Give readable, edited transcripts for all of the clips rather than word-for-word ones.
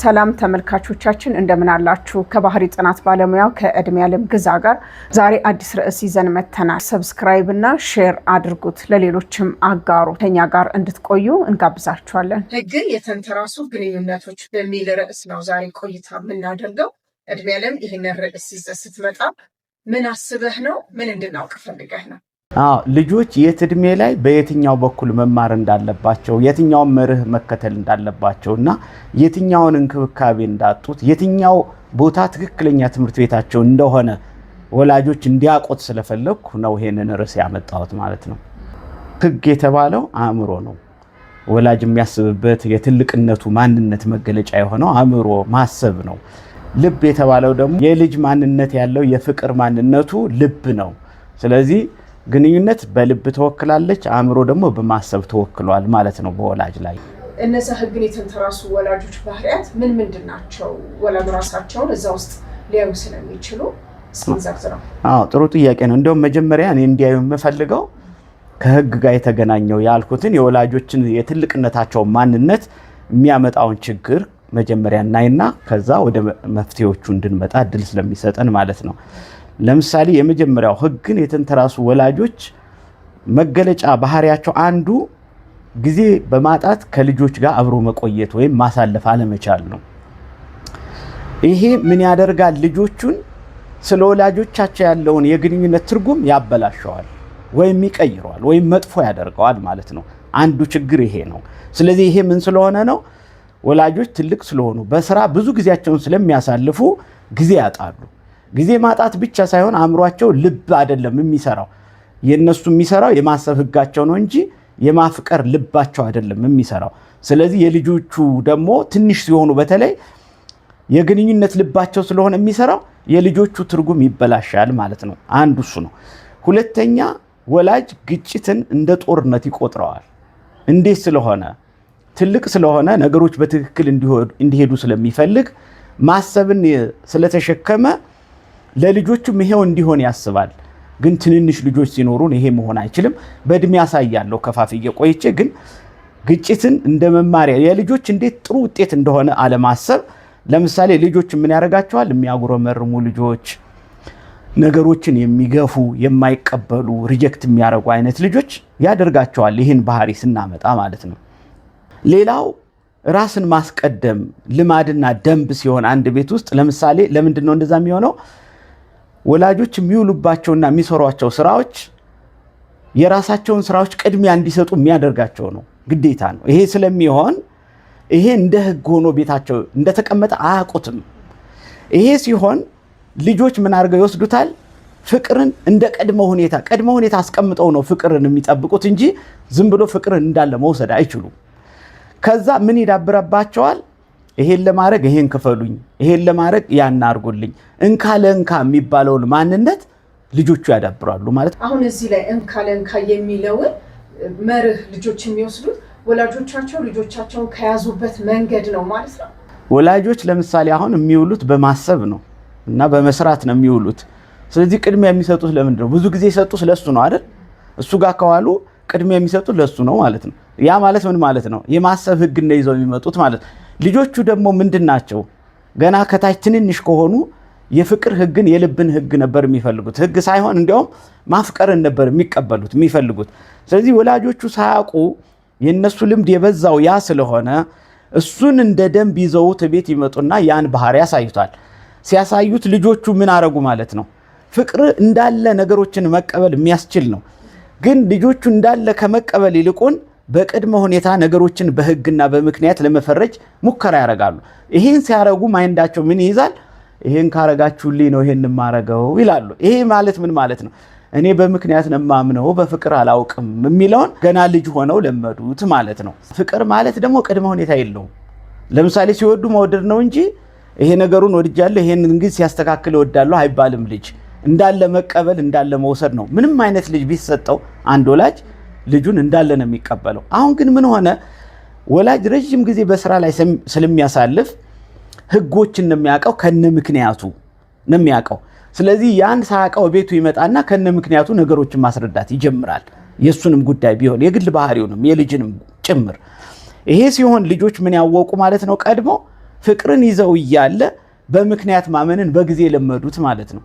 ሰላም ተመልካቾቻችን እንደምን አላችሁ? ከባህሪ ጥናት ባለሙያው ከእድሜዓለም ግዛ ጋር ዛሬ አዲስ ርዕስ ይዘን መተናል። ሰብስክራይብ እና ሼር አድርጉት፣ ለሌሎችም አጋሩ። ከኛ ጋር እንድትቆዩ እንጋብዛችኋለን። ህግን የተንተራሱ ግንኙነቶች በሚል ርዕስ ነው ዛሬ ቆይታ የምናደርገው። እድሜዓለም ይህንን ርዕስ ይዘህ ስትመጣ ምን አስበህ ነው? ምን እንድናውቅ ፈልገህ ነው? ልጆች የት እድሜ ላይ በየትኛው በኩል መማር እንዳለባቸው የትኛውን መርህ መከተል እንዳለባቸው እና የትኛውን እንክብካቤ እንዳጡት የትኛው ቦታ ትክክለኛ ትምህርት ቤታቸው እንደሆነ ወላጆች እንዲያውቁት ስለፈለኩ ነው ይሄንን ርዕስ ያመጣሁት ማለት ነው። ህግ የተባለው አእምሮ ነው። ወላጅ የሚያስብበት የትልቅነቱ ማንነት መገለጫ የሆነው አእምሮ ማሰብ ነው። ልብ የተባለው ደግሞ የልጅ ማንነት ያለው የፍቅር ማንነቱ ልብ ነው። ስለዚህ ግንኙነት በልብ ተወክላለች፣ አእምሮ ደግሞ በማሰብ ተወክሏል ማለት ነው በወላጅ ላይ። እነዛ ህግን የተንተራሱ ወላጆች ባህሪያት ምን ምንድን ናቸው? ወላጅ ራሳቸውን እዛ ውስጥ ሊያዩ ስለሚችሉ እስኪንዘርዝረው። ጥሩ ጥያቄ ነው። እንደውም መጀመሪያ እኔ እንዲያዩ የምፈልገው ከህግ ጋር የተገናኘው ያልኩትን የወላጆችን የትልቅነታቸው ማንነት የሚያመጣውን ችግር መጀመሪያ እናይና ከዛ ወደ መፍትሄዎቹ እንድንመጣ እድል ስለሚሰጠን ማለት ነው። ለምሳሌ የመጀመሪያው ህግን የተንተራሱ ወላጆች መገለጫ ባህሪያቸው አንዱ ጊዜ በማጣት ከልጆች ጋር አብሮ መቆየት ወይም ማሳለፍ አለመቻል ነው። ይሄ ምን ያደርጋል? ልጆቹን ስለ ወላጆቻቸው ያለውን የግንኙነት ትርጉም ያበላሸዋል ወይም ይቀይረዋል ወይም መጥፎ ያደርገዋል ማለት ነው። አንዱ ችግር ይሄ ነው። ስለዚህ ይሄ ምን ስለሆነ ነው? ወላጆች ትልቅ ስለሆኑ በስራ ብዙ ጊዜያቸውን ስለሚያሳልፉ ጊዜ ያጣሉ። ጊዜ ማጣት ብቻ ሳይሆን አእምሯቸው ልብ አይደለም የሚሰራው። የነሱ የሚሰራው የማሰብ ህጋቸው ነው እንጂ የማፍቀር ልባቸው አይደለም የሚሰራው። ስለዚህ የልጆቹ ደግሞ ትንሽ ሲሆኑ በተለይ የግንኙነት ልባቸው ስለሆነ የሚሰራው የልጆቹ ትርጉም ይበላሻል ማለት ነው። አንዱ እሱ ነው። ሁለተኛ ወላጅ ግጭትን እንደ ጦርነት ይቆጥረዋል። እንዴት ስለሆነ? ትልቅ ስለሆነ ነገሮች በትክክል እንዲሄዱ ስለሚፈልግ ማሰብን ስለተሸከመ ለልጆቹም ይሄው እንዲሆን ያስባል። ግን ትንንሽ ልጆች ሲኖሩን ይሄ መሆን አይችልም። በእድሜ ያሳያለሁ ከፋፍዬ ቆይቼ ግን ግጭትን እንደ መማሪያ የልጆች እንዴት ጥሩ ውጤት እንደሆነ አለማሰብ። ለምሳሌ ልጆች ምን ያደርጋቸዋል? የሚያጉረመርሙ ልጆች፣ ነገሮችን የሚገፉ የማይቀበሉ ሪጀክት የሚያደርጉ አይነት ልጆች ያደርጋቸዋል። ይህን ባህሪ ስናመጣ ማለት ነው። ሌላው ራስን ማስቀደም ልማድና ደንብ ሲሆን አንድ ቤት ውስጥ ለምሳሌ ለምንድን ነው እንደዛ የሚሆነው? ወላጆች የሚውሉባቸውና የሚሰሯቸው ስራዎች የራሳቸውን ስራዎች ቅድሚያ እንዲሰጡ የሚያደርጋቸው ነው፣ ግዴታ ነው። ይሄ ስለሚሆን ይሄ እንደ ህግ ሆኖ ቤታቸው እንደተቀመጠ አያውቁትም። ይሄ ሲሆን ልጆች ምን አድርገው ይወስዱታል? ፍቅርን እንደ ቅድመ ሁኔታ አስቀምጠው ነው ፍቅርን የሚጠብቁት እንጂ ዝም ብሎ ፍቅርን እንዳለ መውሰድ አይችሉም። ከዛ ምን ይዳብረባቸዋል? ይሄን ለማድረግ ይሄን ክፈሉኝ፣ ይሄን ለማድረግ ያን አድርጉልኝ፣ እንካ ለእንካ የሚባለውን ማንነት ልጆቹ ያዳብራሉ ማለት ነው። አሁን እዚህ ላይ እንካ ለእንካ የሚለውን መርህ ልጆች የሚወስዱት ወላጆቻቸው ልጆቻቸውን ከያዙበት መንገድ ነው ማለት ነው። ወላጆች ለምሳሌ አሁን የሚውሉት በማሰብ ነው እና በመስራት ነው የሚውሉት። ስለዚህ ቅድሚያ የሚሰጡት ለምንድን ነው? ብዙ ጊዜ የሰጡት ለሱ ነው አይደል? እሱ ጋር ከዋሉ ቅድሚያ የሚሰጡት ለሱ ነው ማለት ነው። ያ ማለት ምን ማለት ነው? የማሰብ ህግ ነው ይዘው የሚመጡት ማለት ነው። ልጆቹ ደግሞ ምንድን ናቸው? ገና ከታች ትንንሽ ከሆኑ የፍቅር ህግን የልብን ህግ ነበር የሚፈልጉት። ህግ ሳይሆን እንዲያውም ማፍቀርን ነበር የሚፈልጉት። ስለዚህ ወላጆቹ ሳያውቁ የነሱ ልምድ የበዛው ያ ስለሆነ እሱን እንደ ደንብ ይዘውት ቤት ይመጡና ያን ባህሪ ያሳዩታል። ሲያሳዩት ልጆቹ ምን አረጉ ማለት ነው? ፍቅር እንዳለ ነገሮችን መቀበል የሚያስችል ነው። ግን ልጆቹ እንዳለ ከመቀበል ይልቁን በቅድመ ሁኔታ ነገሮችን በህግና በምክንያት ለመፈረጅ ሙከራ ያደርጋሉ። ይሄን ሲያረጉ ማይንዳቸው ምን ይይዛል? ይሄን ካረጋችሁልኝ ነው ይሄን ማረገው ይላሉ። ይሄ ማለት ምን ማለት ነው? እኔ በምክንያት ነው ማምነው በፍቅር አላውቅም የሚለውን ገና ልጅ ሆነው ለመዱት ማለት ነው። ፍቅር ማለት ደግሞ ቅድመ ሁኔታ የለውም። ለምሳሌ ሲወዱ መውደድ ነው እንጂ ይሄ ነገሩን ወድጃለሁ ይሄን እንግዲህ ሲያስተካክል እወዳለሁ አይባልም። ልጅ እንዳለ መቀበል እንዳለ መውሰድ ነው። ምንም አይነት ልጅ ቢሰጠው አንድ ወላጅ ልጁን እንዳለ ነው የሚቀበለው። አሁን ግን ምን ሆነ? ወላጅ ረጅም ጊዜ በስራ ላይ ስለሚያሳልፍ ህጎችን ነው የሚያውቀው፣ ከነ ምክንያቱ ነው የሚያውቀው። ስለዚህ ያን ሳያውቀው ቤቱ ይመጣና ከነ ምክንያቱ ነገሮችን ማስረዳት ይጀምራል። የሱንም ጉዳይ ቢሆን የግል ባህሪውንም የልጅንም ጭምር። ይሄ ሲሆን ልጆች ምን ያወቁ ማለት ነው? ቀድሞ ፍቅርን ይዘው እያለ በምክንያት ማመንን በጊዜ ለመዱት ማለት ነው።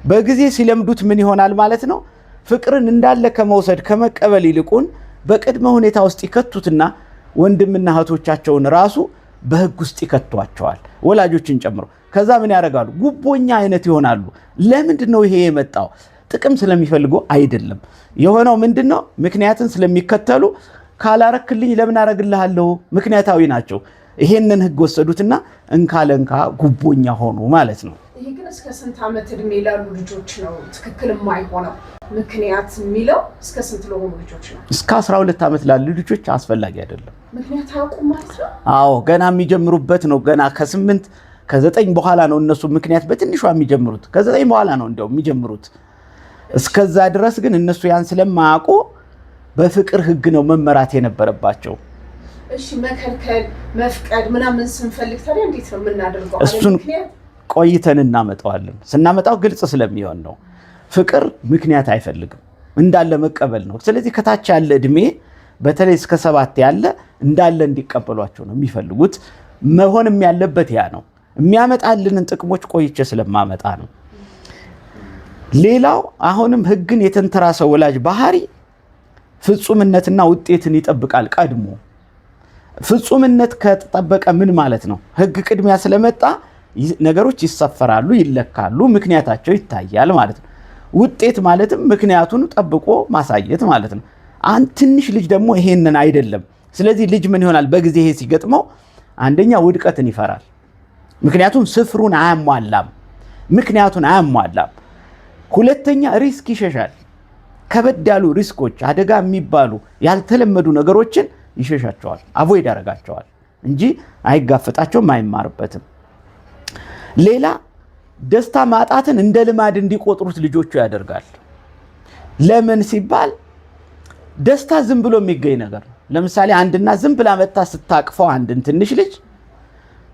በጊዜ ሲለምዱት ምን ይሆናል ማለት ነው? ፍቅርን እንዳለ ከመውሰድ ከመቀበል ይልቁን በቅድመ ሁኔታ ውስጥ ይከቱትና ወንድምና እህቶቻቸውን ራሱ በህግ ውስጥ ይከቷቸዋል፣ ወላጆችን ጨምሮ። ከዛ ምን ያደርጋሉ? ጉቦኛ አይነት ይሆናሉ። ለምንድነው ይሄ የመጣው? ጥቅም ስለሚፈልጉ አይደለም። የሆነው ምንድነው? ምክንያትን ስለሚከተሉ ካላረክልኝ ለምን አረግልሃለሁ? ምክንያታዊ ናቸው። ይሄንን ህግ ወሰዱትና እንካለንካ ጉቦኛ ሆኑ ማለት ነው። ይሄ ግን እስከ ስንት ዓመት እድሜ ላሉ ልጆች ነው ትክክል የማይሆነው? ምክንያት የሚለው እስከ ስንት ለሆኑ ልጆች ነው? እስከ 12 ዓመት ላሉ ልጆች አስፈላጊ አይደለም። ምክንያት አያውቁም ማለት ነው? አዎ ገና የሚጀምሩበት ነው። ገና ከ8 ከ9 በኋላ ነው እነሱ ምክንያት በትንሿ የሚጀምሩት። ከ9 በኋላ ነው እንደው የሚጀምሩት። እስከዛ ድረስ ግን እነሱ ያን ስለማያውቁ በፍቅር ህግ ነው መመራት የነበረባቸው። እሺ መከልከል መፍቀድ ምናምን ስንፈልግ ታዲያ እንዴት ነው የምናደርገው? እሱን ቆይተን እናመጣዋለን። ስናመጣው ግልጽ ስለሚሆን ነው። ፍቅር ምክንያት አይፈልግም፣ እንዳለ መቀበል ነው። ስለዚህ ከታች ያለ እድሜ በተለይ እስከ 7 ያለ እንዳለ እንዲቀበሏቸው ነው የሚፈልጉት። መሆንም ያለበት ያ ነው። የሚያመጣልንን ጥቅሞች ቆይቼ ስለማመጣ ነው። ሌላው አሁንም ህግን የተንተራሰ ወላጅ ባህሪ ፍጹምነትና ውጤትን ይጠብቃል ቀድሞ። ፍጹምነት ከተጠበቀ ምን ማለት ነው? ህግ ቅድሚያ ስለመጣ ነገሮች ይሰፈራሉ፣ ይለካሉ፣ ምክንያታቸው ይታያል ማለት ነው። ውጤት ማለትም ምክንያቱን ጠብቆ ማሳየት ማለት ነው። አንድ ትንሽ ልጅ ደግሞ ይሄንን አይደለም። ስለዚህ ልጅ ምን ይሆናል? በጊዜ ይሄ ሲገጥመው አንደኛ ውድቀትን ይፈራል። ምክንያቱም ስፍሩን አያሟላም፣ ምክንያቱን አያሟላም። ሁለተኛ ሪስክ ይሸሻል። ከበድ ያሉ ሪስኮች፣ አደጋ የሚባሉ ያልተለመዱ ነገሮችን ይሸሻቸዋል፣ አቮይድ ያደርጋቸዋል እንጂ አይጋፈጣቸውም፣ አይማርበትም። ሌላ ደስታ ማጣትን እንደ ልማድ እንዲቆጥሩት ልጆቹ ያደርጋል። ለምን ሲባል ደስታ ዝም ብሎ የሚገኝ ነገር ነው። ለምሳሌ አንድና ዝም ብላ መታ ስታቅፈው አንድን ትንሽ ልጅ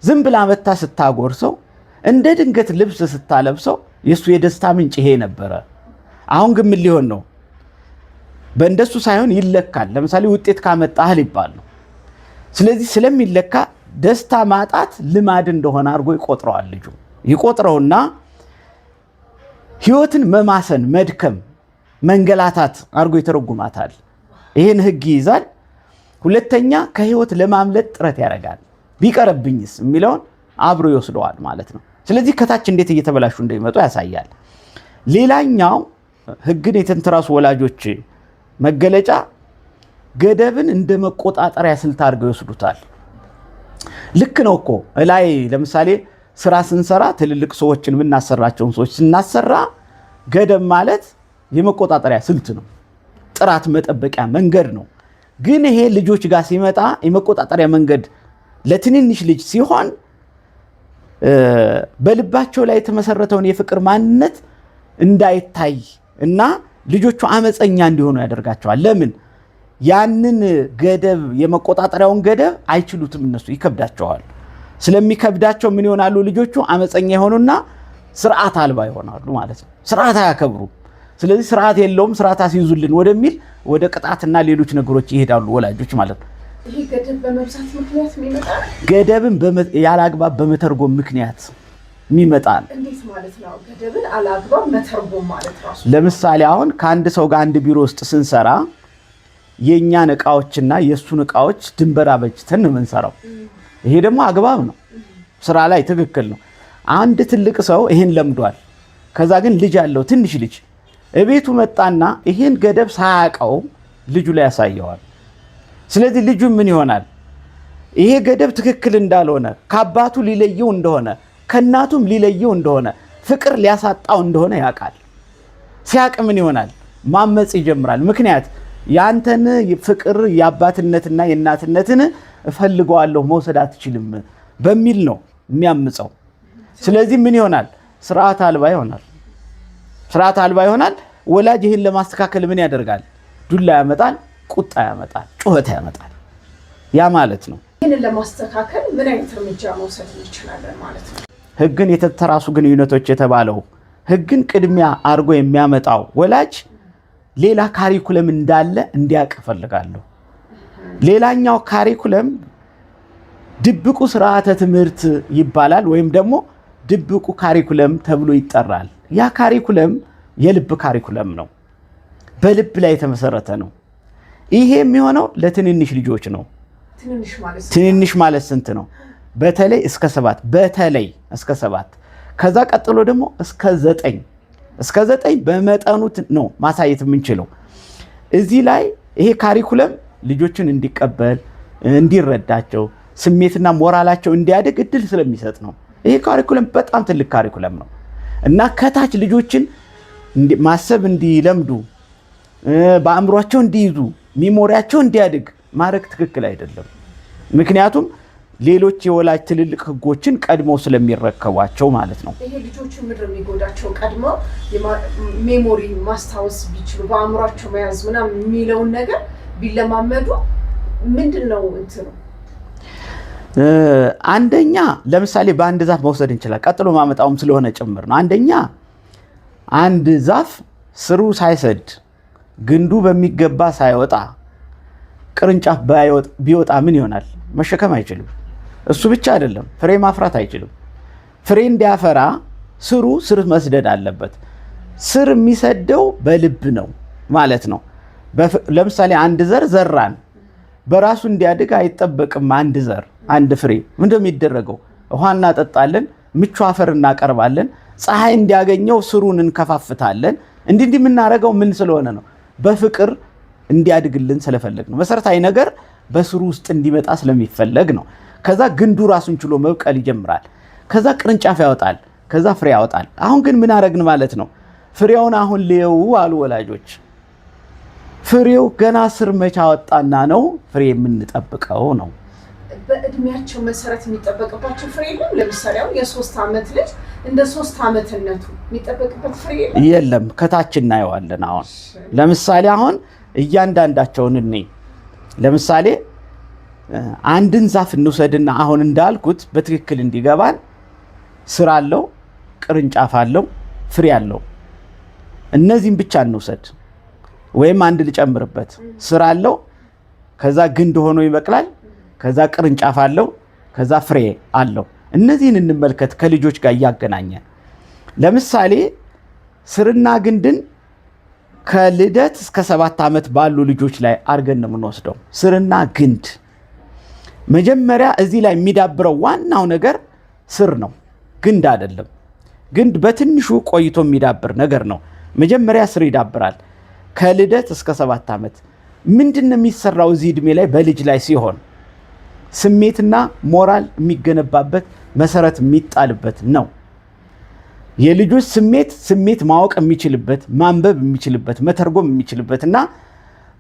ዝም ብላ መታ ስታጎርሰው፣ እንደ ድንገት ልብስ ስታለብሰው የሱ የደስታ ምንጭ ይሄ ነበረ። አሁን ግን ምን ሊሆን ነው? በእንደሱ ሳይሆን ይለካል። ለምሳሌ ውጤት ካመጣህ ሊባል ነው። ስለዚህ ስለሚለካ ደስታ ማጣት ልማድ እንደሆነ አድርጎ ይቆጥረዋል። ልጁ ይቆጥረውና ህይወትን መማሰን፣ መድከም፣ መንገላታት አድርጎ ይተረጉማታል። ይህን ህግ ይይዛል። ሁለተኛ ከህይወት ለማምለጥ ጥረት ያደርጋል። ቢቀርብኝስ የሚለውን አብሮ ይወስደዋል ማለት ነው። ስለዚህ ከታች እንዴት እየተበላሹ እንደሚመጡ ያሳያል። ሌላኛው ህግን የተንተራሱ ወላጆች መገለጫ ገደብን እንደ መቆጣጠሪያ ስልት አድርገው ይወስዱታል። ልክ ነው እኮ ላይ ለምሳሌ ስራ ስንሰራ ትልልቅ ሰዎችን የምናሰራቸውን ሰዎች ስናሰራ ገደብ ማለት የመቆጣጠሪያ ስልት ነው፣ ጥራት መጠበቂያ መንገድ ነው። ግን ይሄ ልጆች ጋር ሲመጣ የመቆጣጠሪያ መንገድ ለትንንሽ ልጅ ሲሆን በልባቸው ላይ የተመሰረተውን የፍቅር ማንነት እንዳይታይ እና ልጆቹ አመፀኛ እንዲሆኑ ያደርጋቸዋል። ለምን? ያንን ገደብ የመቆጣጠሪያውን ገደብ አይችሉትም፣ እነሱ ይከብዳቸዋል። ስለሚከብዳቸው ምን ይሆናሉ? ልጆቹ አመፀኛ የሆኑና ስርዓት አልባ ይሆናሉ ማለት ነው። ስርዓት አያከብሩም። ስለዚህ ስርዓት የለውም፣ ስርዓት አስይዙልን ወደሚል ወደ ቅጣትና ሌሎች ነገሮች ይሄዳሉ ወላጆች ማለት ነው። ይሄ ገደብ በመብዛት ምክንያት የሚመጣ ገደብን ያላግባብ በመተርጎም ምክንያት የሚመጣል። እንዴት ማለት ነው? ገደብን አላግባብ መተርጎም ማለት ራሱ ለምሳሌ አሁን ከአንድ ሰው ጋር አንድ ቢሮ ውስጥ ስንሰራ የኛን እቃዎችና የሱን እቃዎች ድንበር አበጅተን ነው የምንሰራው። ይሄ ደግሞ አግባብ ነው፣ ስራ ላይ ትክክል ነው። አንድ ትልቅ ሰው ይሄን ለምዷል። ከዛ ግን ልጅ ያለው ትንሽ ልጅ እቤቱ መጣና ይሄን ገደብ ሳያውቀው ልጁ ላይ ያሳየዋል። ስለዚህ ልጁ ምን ይሆናል? ይሄ ገደብ ትክክል እንዳልሆነ፣ ከአባቱ ሊለየው እንደሆነ፣ ከእናቱም ሊለየው እንደሆነ፣ ፍቅር ሊያሳጣው እንደሆነ ያውቃል። ሲያውቅ ምን ይሆናል? ማመጽ ይጀምራል። ምክንያት ያንተን ፍቅር የአባትነትና የእናትነትን እፈልገዋለሁ መውሰድ አትችልም በሚል ነው የሚያምፀው። ስለዚህ ምን ይሆናል? ስርዓት አልባ ይሆናል። ስርዓት አልባ ይሆናል። ወላጅ ይህን ለማስተካከል ምን ያደርጋል? ዱላ ያመጣል፣ ቁጣ ያመጣል፣ ጩኸት ያመጣል። ያ ማለት ነው። ይህንን ለማስተካከል ምን አይነት እርምጃ መውሰድ እንችላለን ማለት ነው? ህግን የተንተራሱ ግንኙነቶች የተባለው ህግን ቅድሚያ አድርጎ የሚያመጣው ወላጅ ሌላ ካሪኩለም እንዳለ እንዲያውቅ እፈልጋለሁ። ሌላኛው ካሪኩለም ድብቁ ስርዓተ ትምህርት ይባላል ወይም ደግሞ ድብቁ ካሪኩለም ተብሎ ይጠራል። ያ ካሪኩለም የልብ ካሪኩለም ነው፣ በልብ ላይ የተመሰረተ ነው። ይሄ የሚሆነው ለትንንሽ ልጆች ነው። ትንንሽ ማለት ስንት ነው? በተለይ እስከ 7 በተለይ እስከ 7 ከዛ ቀጥሎ ደግሞ እስከ 9 እስከ 9 በመጠኑ ነው ማሳየት የምንችለው። እዚህ ላይ ይሄ ካሪኩለም ልጆችን እንዲቀበል እንዲረዳቸው ስሜትና ሞራላቸው እንዲያድግ እድል ስለሚሰጥ ነው። ይሄ ካሪኩለም በጣም ትልቅ ካሪኩለም ነው እና ከታች ልጆችን ማሰብ እንዲለምዱ በአእምሯቸው እንዲይዙ ሚሞሪያቸው እንዲያድግ ማድረግ ትክክል አይደለም። ምክንያቱም ሌሎች የወላጅ ትልልቅ ህጎችን ቀድመው ስለሚረከቧቸው ማለት ነው። ይሄ ልጆቹ ምድር የሚጎዳቸው ቀድመው ሜሞሪ ማስታወስ ቢችሉ በአእምሯቸው መያዝ ምናምን የሚለውን ነገር ቢለማመዱ ምንድነው እንትኑ? አንደኛ ለምሳሌ በአንድ ዛፍ መውሰድ እንችላለን። ቀጥሎ ማመጣውም ስለሆነ ጭምር ነው። አንደኛ አንድ ዛፍ ስሩ ሳይሰድ ግንዱ በሚገባ ሳይወጣ ቅርንጫፍ ቢወጣ ምን ይሆናል? መሸከም አይችልም። እሱ ብቻ አይደለም፣ ፍሬ ማፍራት አይችልም። ፍሬ እንዲያፈራ ስር መስደድ አለበት። ስር የሚሰደው በልብ ነው ማለት ነው። ለምሳሌ አንድ ዘር ዘራን፣ በራሱ እንዲያድግ አይጠበቅም። አንድ ዘር አንድ ፍሬ ምንድነው የሚደረገው? ውሃ እናጠጣለን፣ ምቹ አፈር እናቀርባለን፣ ፀሐይ እንዲያገኘው ስሩን እንከፋፍታለን። እንዲህ የምናደርገው ምን ስለሆነ ነው? በፍቅር እንዲያድግልን ስለፈለግ ነው። መሰረታዊ ነገር በስሩ ውስጥ እንዲመጣ ስለሚፈለግ ነው። ከዛ ግንዱ ራሱን ችሎ መብቀል ይጀምራል። ከዛ ቅርንጫፍ ያወጣል፣ ከዛ ፍሬ ያወጣል። አሁን ግን ምን አደረግን ማለት ነው? ፍሬውን አሁን ልየው አሉ ወላጆች። ፍሬው ገና ስር መቻ ወጣና ነው ፍሬ የምንጠብቀው ነው። በእድሜያቸው መሰረት የሚጠበቅባቸው ፍሬ የለም። ለምሳሌ አሁን የ3 ዓመት ልጅ እንደ 3 ዓመትነቱ የሚጠበቅበት ፍሬ የለም። ከታች እናየዋለን። አሁን ለምሳሌ አሁን እያንዳንዳቸውን እኔ ለምሳሌ አንድን ዛፍ እንውሰድና አሁን እንዳልኩት በትክክል እንዲገባን ስር አለው፣ ቅርንጫፍ አለው፣ ፍሬ አለው። እነዚህን ብቻ እንውሰድ ወይም አንድ ልጨምርበት። ስር አለው፣ ከዛ ግንድ ሆኖ ይበቅላል፣ ከዛ ቅርንጫፍ አለው፣ ከዛ ፍሬ አለው። እነዚህን እንመልከት ከልጆች ጋር እያገናኘን። ለምሳሌ ስርና ግንድን ከልደት እስከ 7 ዓመት ባሉ ልጆች ላይ አድርገን ነው የምንወስደው። ስርና ግንድ መጀመሪያ እዚህ ላይ የሚዳብረው ዋናው ነገር ስር ነው፣ ግንድ አይደለም። ግንድ በትንሹ ቆይቶ የሚዳብር ነገር ነው። መጀመሪያ ስር ይዳብራል። ከልደት እስከ 7 ዓመት ምንድነው የሚሰራው? እዚህ እድሜ ላይ በልጅ ላይ ሲሆን ስሜትና ሞራል የሚገነባበት መሰረት የሚጣልበት ነው። የልጆች ስሜት ማወቅ የሚችልበት፣ ማንበብ የሚችልበት፣ መተርጎም የሚችልበት እና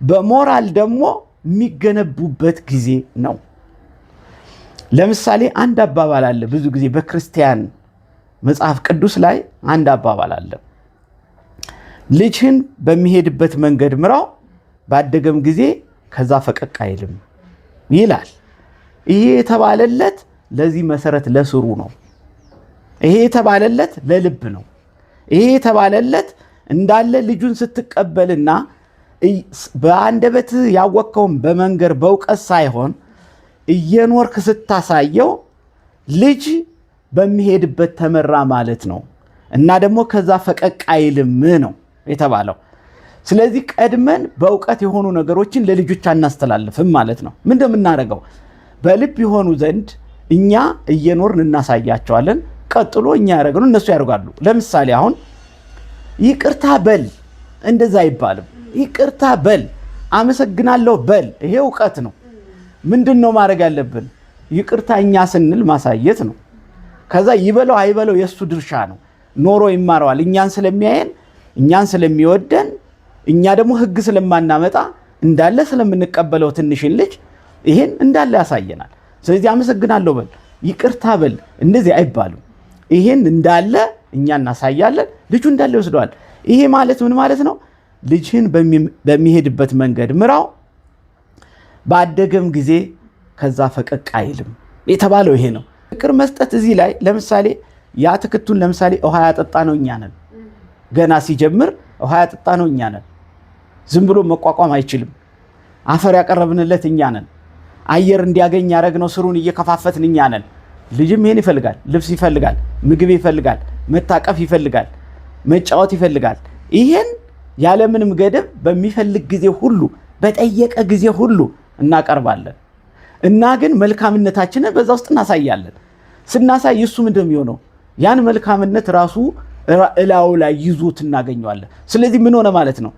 በሞራል ደግሞ የሚገነቡበት ጊዜ ነው። ለምሳሌ አንድ አባባል አለ። ብዙ ጊዜ በክርስቲያን መጽሐፍ ቅዱስ ላይ አንድ አባባል አለ። ልጅህን በሚሄድበት መንገድ ምራው፣ ባደገም ጊዜ ከዛ ፈቀቅ አይልም ይላል። ይሄ የተባለለት ለዚህ መሰረት ለስሩ ነው። ይሄ የተባለለት ለልብ ነው። ይሄ የተባለለት እንዳለ ልጁን ስትቀበልና በአንደበት ያወቅከውን በመንገር በእውቀት ሳይሆን እየኖርክ ስታሳየው ልጅ በሚሄድበት ተመራ ማለት ነው እና ደግሞ ከዛ ፈቀቅ አይልም ነው የተባለው። ስለዚህ ቀድመን በእውቀት የሆኑ ነገሮችን ለልጆች አናስተላልፍም ማለት ነው። ምን እንደምናደርገው በልብ የሆኑ ዘንድ እኛ እየኖርን እናሳያቸዋለን። ቀጥሎ እኛ ያደረግነው እነሱ ያደርጋሉ። ለምሳሌ አሁን ይቅርታ በል እንደዛ አይባልም። ይቅርታ በል፣ አመሰግናለሁ በል። ይሄ እውቀት ነው። ምንድነው ማድረግ ያለብን? ይቅርታ እኛ ስንል ማሳየት ነው። ከዛ ይበለው አይበለው የሱ ድርሻ ነው። ኖሮ ይማረዋል። እኛን ስለሚያየን፣ እኛን ስለሚወደን፣ እኛ ደግሞ ህግ ስለማናመጣ እንዳለ ስለምንቀበለው ትንሽን ልጅ ይሄን እንዳለ ያሳየናል። ስለዚህ አመሰግናለሁ በል፣ ይቅርታ በል እንደዚህ አይባልም። ይሄን እንዳለ እኛ እናሳያለን፣ ልጁ እንዳለ ይወስደዋል። ይሄ ማለት ምን ማለት ነው? ልጅህን በሚሄድበት መንገድ ምራው፣ ባደገም ጊዜ ከዛ ፈቀቅ አይልም የተባለው ይሄ ነው። ፍቅር መስጠት እዚህ ላይ ለምሳሌ ያ ትክቱን ለምሳሌ ውሃ ያጠጣ ነው እኛ ነን። ገና ሲጀምር ውሃ ያጠጣ ነው እኛ ነን። ዝም ብሎ መቋቋም አይችልም። አፈር ያቀረብንለት እኛ ነን። አየር እንዲያገኝ ያደረግነው ስሩን እየከፋፈትን እኛ ነን። ልጅም ይሄን ይፈልጋል፣ ልብስ ይፈልጋል፣ ምግብ ይፈልጋል፣ መታቀፍ ይፈልጋል፣ መጫወት ይፈልጋል። ይሄን ያለምንም ገደብ በሚፈልግ ጊዜ ሁሉ በጠየቀ ጊዜ ሁሉ እናቀርባለን እና ግን መልካምነታችንን በዛ ውስጥ እናሳያለን። ስናሳይ እሱ ምንድነው የሚሆነው? ያን መልካምነት ራሱ እላው ላይ ይዞት እናገኘዋለን። ስለዚህ ምን ሆነ ማለት ነው?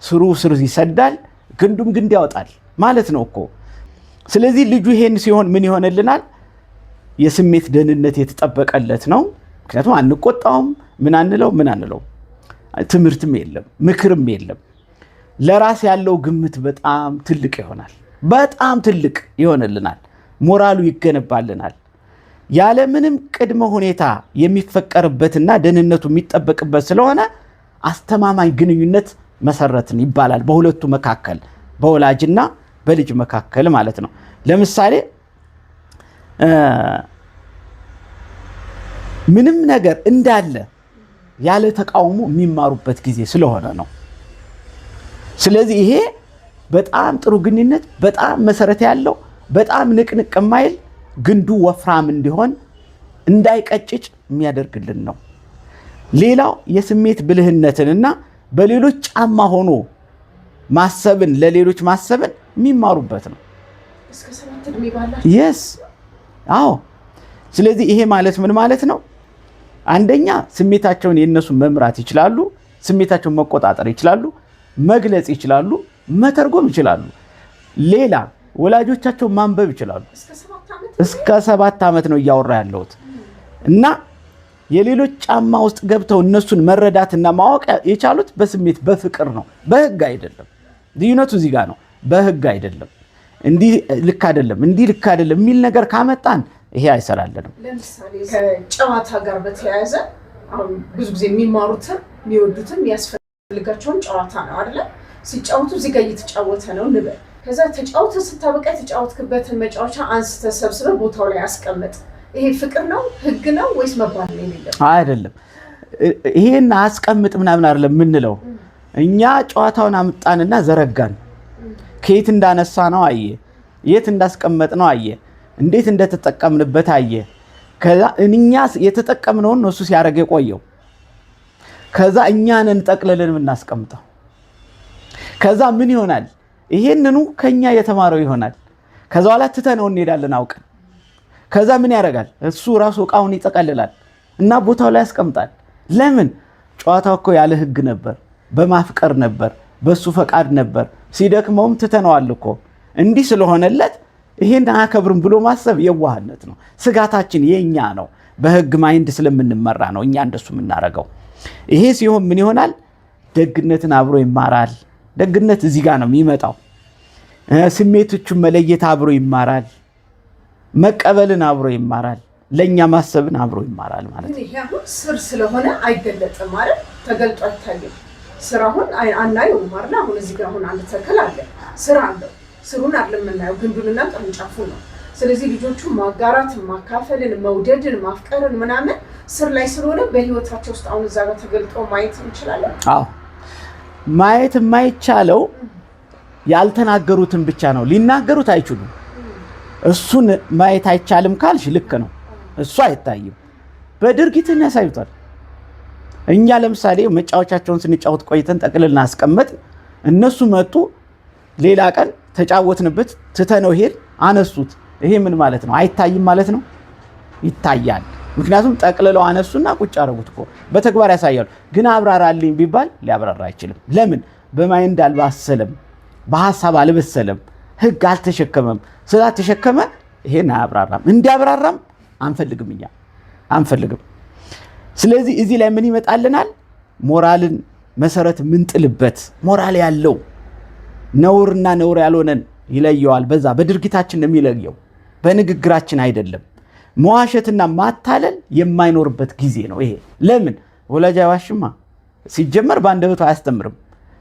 ስሩ ስር ይሰዳል፣ ግንዱም ግንድ ያወጣል ማለት ነው እኮ። ስለዚህ ልጁ ይሄን ሲሆን ምን ይሆንልናል? የስሜት ደህንነት የተጠበቀለት ነው። ምክንያቱም አንቆጣውም፣ ምን አንለው፣ ትምህርትም የለም፣ ምክርም የለም። ለራስ ያለው ግምት በጣም ትልቅ ይሆናል፣ በጣም ትልቅ ይሆንልናል። ሞራሉ ይገነባልናል። ያለምንም ቅድመ ሁኔታ የሚፈቀርበትና ደህንነቱ የሚጠበቅበት ስለሆነ አስተማማኝ ግንኙነት መሰረትን ይባላል። በሁለቱ መካከል በወላጅና በልጅ መካከል ማለት ነው። ለምሳሌ ምንም ነገር እንዳለ ያለ ተቃውሞ የሚማሩበት ጊዜ ስለሆነ ነው። ስለዚህ ይሄ በጣም ጥሩ ግንኙነት፣ በጣም መሰረት ያለው፣ በጣም ንቅንቅ የማይል ግንዱ ወፍራም እንዲሆን እንዳይቀጭጭ የሚያደርግልን ነው። ሌላው የስሜት ብልህነትንና በሌሎች ጫማ ሆኖ ማሰብን፣ ለሌሎች ማሰብን የሚማሩበት ነው። እስከ 7 ዕድሜ ባላቸው yes አዎ። ስለዚህ ይሄ ማለት ምን ማለት ነው? አንደኛ ስሜታቸውን የነሱ መምራት ይችላሉ፣ ስሜታቸውን መቆጣጠር ይችላሉ፣ መግለጽ ይችላሉ፣ መተርጎም ይችላሉ። ሌላ ወላጆቻቸው ማንበብ ይችላሉ። እስከ 7 ዓመት ነው እያወራ ያለሁት። እና የሌሎች ጫማ ውስጥ ገብተው እነሱን መረዳትና ማወቅ የቻሉት በስሜት በፍቅር ነው፣ በህግ አይደለም። ልዩነቱ እዚህ ጋር ነው። በህግ አይደለም። እንዲህ ልክ አይደለም፣ እንዲህ ልክ አይደለም የሚል ነገር ካመጣን ይሄ አይሰራልንም። ለምሳሌ ከጨዋታ ጋር በተያያዘ አሁን ብዙ ጊዜ የሚማሩትም የሚወዱትም የሚያስፈልጋቸውን ጨዋታ ነው አይደለ? ሲጫወቱ እዚህ ጋር እየተጫወተ ነው እንበል። ከዛ ተጫውተ ስታበቃ የተጫወትክበትን መጫወቻ አንስተህ ሰብስበህ ቦታው ላይ አስቀምጥ። ይሄ ፍቅር ነው? ህግ ነው ወይስ መባል ነው የሚለው? አይደለም። ይሄን አስቀምጥ ምናምን አይደለም የምንለው። እኛ ጨዋታውን አምጣንና ዘረጋን። ከየት እንዳነሳ ነው አየ፣ የት እንዳስቀመጥ ነው አየ፣ እንዴት እንደተጠቀምንበት አየ። ከዛ እኛ የተጠቀምነውን ነው እሱ ሲያደርግ የቆየው። ከዛ እኛንን ጠቅልለን የምናስቀምጠው። ከዛ ምን ይሆናል? ይሄንኑ ከኛ የተማረው ይሆናል። ከዛ በኋላ ትተነው እንሄዳለን አውቀን። ከዛ ምን ያደርጋል? እሱ ራሱ እቃውን ይጠቀልላል እና ቦታው ላይ ያስቀምጣል። ለምን? ጨዋታው እኮ ያለ ህግ ነበር፣ በማፍቀር ነበር፣ በሱ ፈቃድ ነበር። ሲደክመውም ትተነዋል እኮ። እንዲህ ስለሆነለት ይሄን አከብርም ብሎ ማሰብ የዋህነት ነው። ስጋታችን የኛ ነው። በህግ ማይንድ ስለምንመራ ነው እኛ እንደሱ የምናረገው። ይሄ ሲሆን ምን ይሆናል? ደግነትን አብሮ ይማራል። ደግነት እዚህ ጋር ነው የሚመጣው። ስሜቶቹን መለየት አብሮ ይማራል። መቀበልን አብሮ ይማራል። ለኛ ማሰብን አብሮ ይማራል ማለት ነው። ይሄ አሁን ስር ስለሆነ አይገለጥም ማለት ተገልጦ አይታይም። ስራውን አናየው ማለት አሁን እዚህ ጋር አሁን አንድ ተክል አለ፣ ስራ አለው። ስሩን አይደለም የምናየው፣ ግንዱንና ቅርንጫፉን ነው። ስለዚህ ልጆቹ ማጋራት፣ ማካፈልን፣ መውደድን፣ ማፍቀርን ምናምን ስር ላይ ስለሆነ በህይወታቸው ውስጥ አሁን እዛ ጋር ተገልጦ ማየት እንችላለን። አዎ ማየት የማይቻለው ያልተናገሩትን ብቻ ነው። ሊናገሩት አይችሉም። እሱን ማየት አይቻልም ካልሽ ልክ ነው። እሱ አይታይም፣ በድርጊትን ያሳዩታል። እኛ ለምሳሌ መጫወቻቸውን ስንጫወት ቆይተን ጠቅልልና አስቀመጥ፣ እነሱ መጡ፣ ሌላ ቀን ተጫወትንበት፣ ትተነው ሄድ፣ አነሱት። ይሄ ምን ማለት ነው? አይታይም ማለት ነው? ይታያል። ምክንያቱም ጠቅልለው አነሱና ቁጭ አደረጉት እኮ በተግባር ያሳያሉ። ግን አብራራልኝ ቢባል ሊያብራራ አይችልም። ለምን? በማይንድ አልባሰለም፣ በሐሳብ አልበሰለም፣ ህግ አልተሸከመም። ስላልተሸከመ ይሄን አያብራራም። እንዲያብራራም አንፈልግም፣ እኛ አንፈልግም። ስለዚህ እዚህ ላይ ምን ይመጣልናል? ሞራልን መሰረት ምንጥልበት፣ ሞራል ያለው ነውርና ነውር ያልሆነን ይለየዋል። በዛ በድርጊታችን ነው የሚለየው፣ በንግግራችን አይደለም። መዋሸትና ማታለል የማይኖርበት ጊዜ ነው ይሄ። ለምን? ወላጅ አይዋሽማ። ሲጀመር በአንደበቱ አያስተምርም።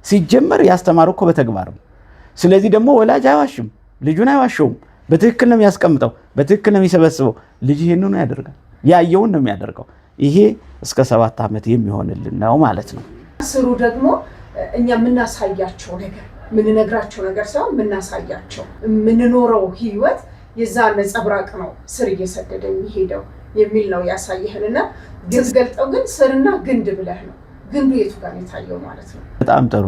ሲጀመር ያስተማረው እኮ በተግባር ነው። ስለዚህ ደግሞ ወላጅ አይዋሽም፣ ልጁን አይዋሸውም። በትክክል ነው የሚያስቀምጠው፣ በትክክል ነው የሚሰበስበው። ልጅ ይሄንን ነው ያደርጋል፣ ያየውን ነው የሚያደርገው። ይሄ እስከ 7 ዓመት የሚሆንልን ነው ማለት ነው። ስሩ ደግሞ እኛ የምናሳያቸው ነገር የምንነግራቸው ነገር ሳይሆን የምናሳያቸው የምንኖረው ህይወት የዛ ነጸብራቅ ነው ስር እየሰደደ የሚሄደው የሚል ነው ያሳየህንና ስትገልጠው ግን ስርና ግንድ ብለህ ነው። ግንዱ የቱ ጋር የታየው ማለት ነው? በጣም ጥሩ።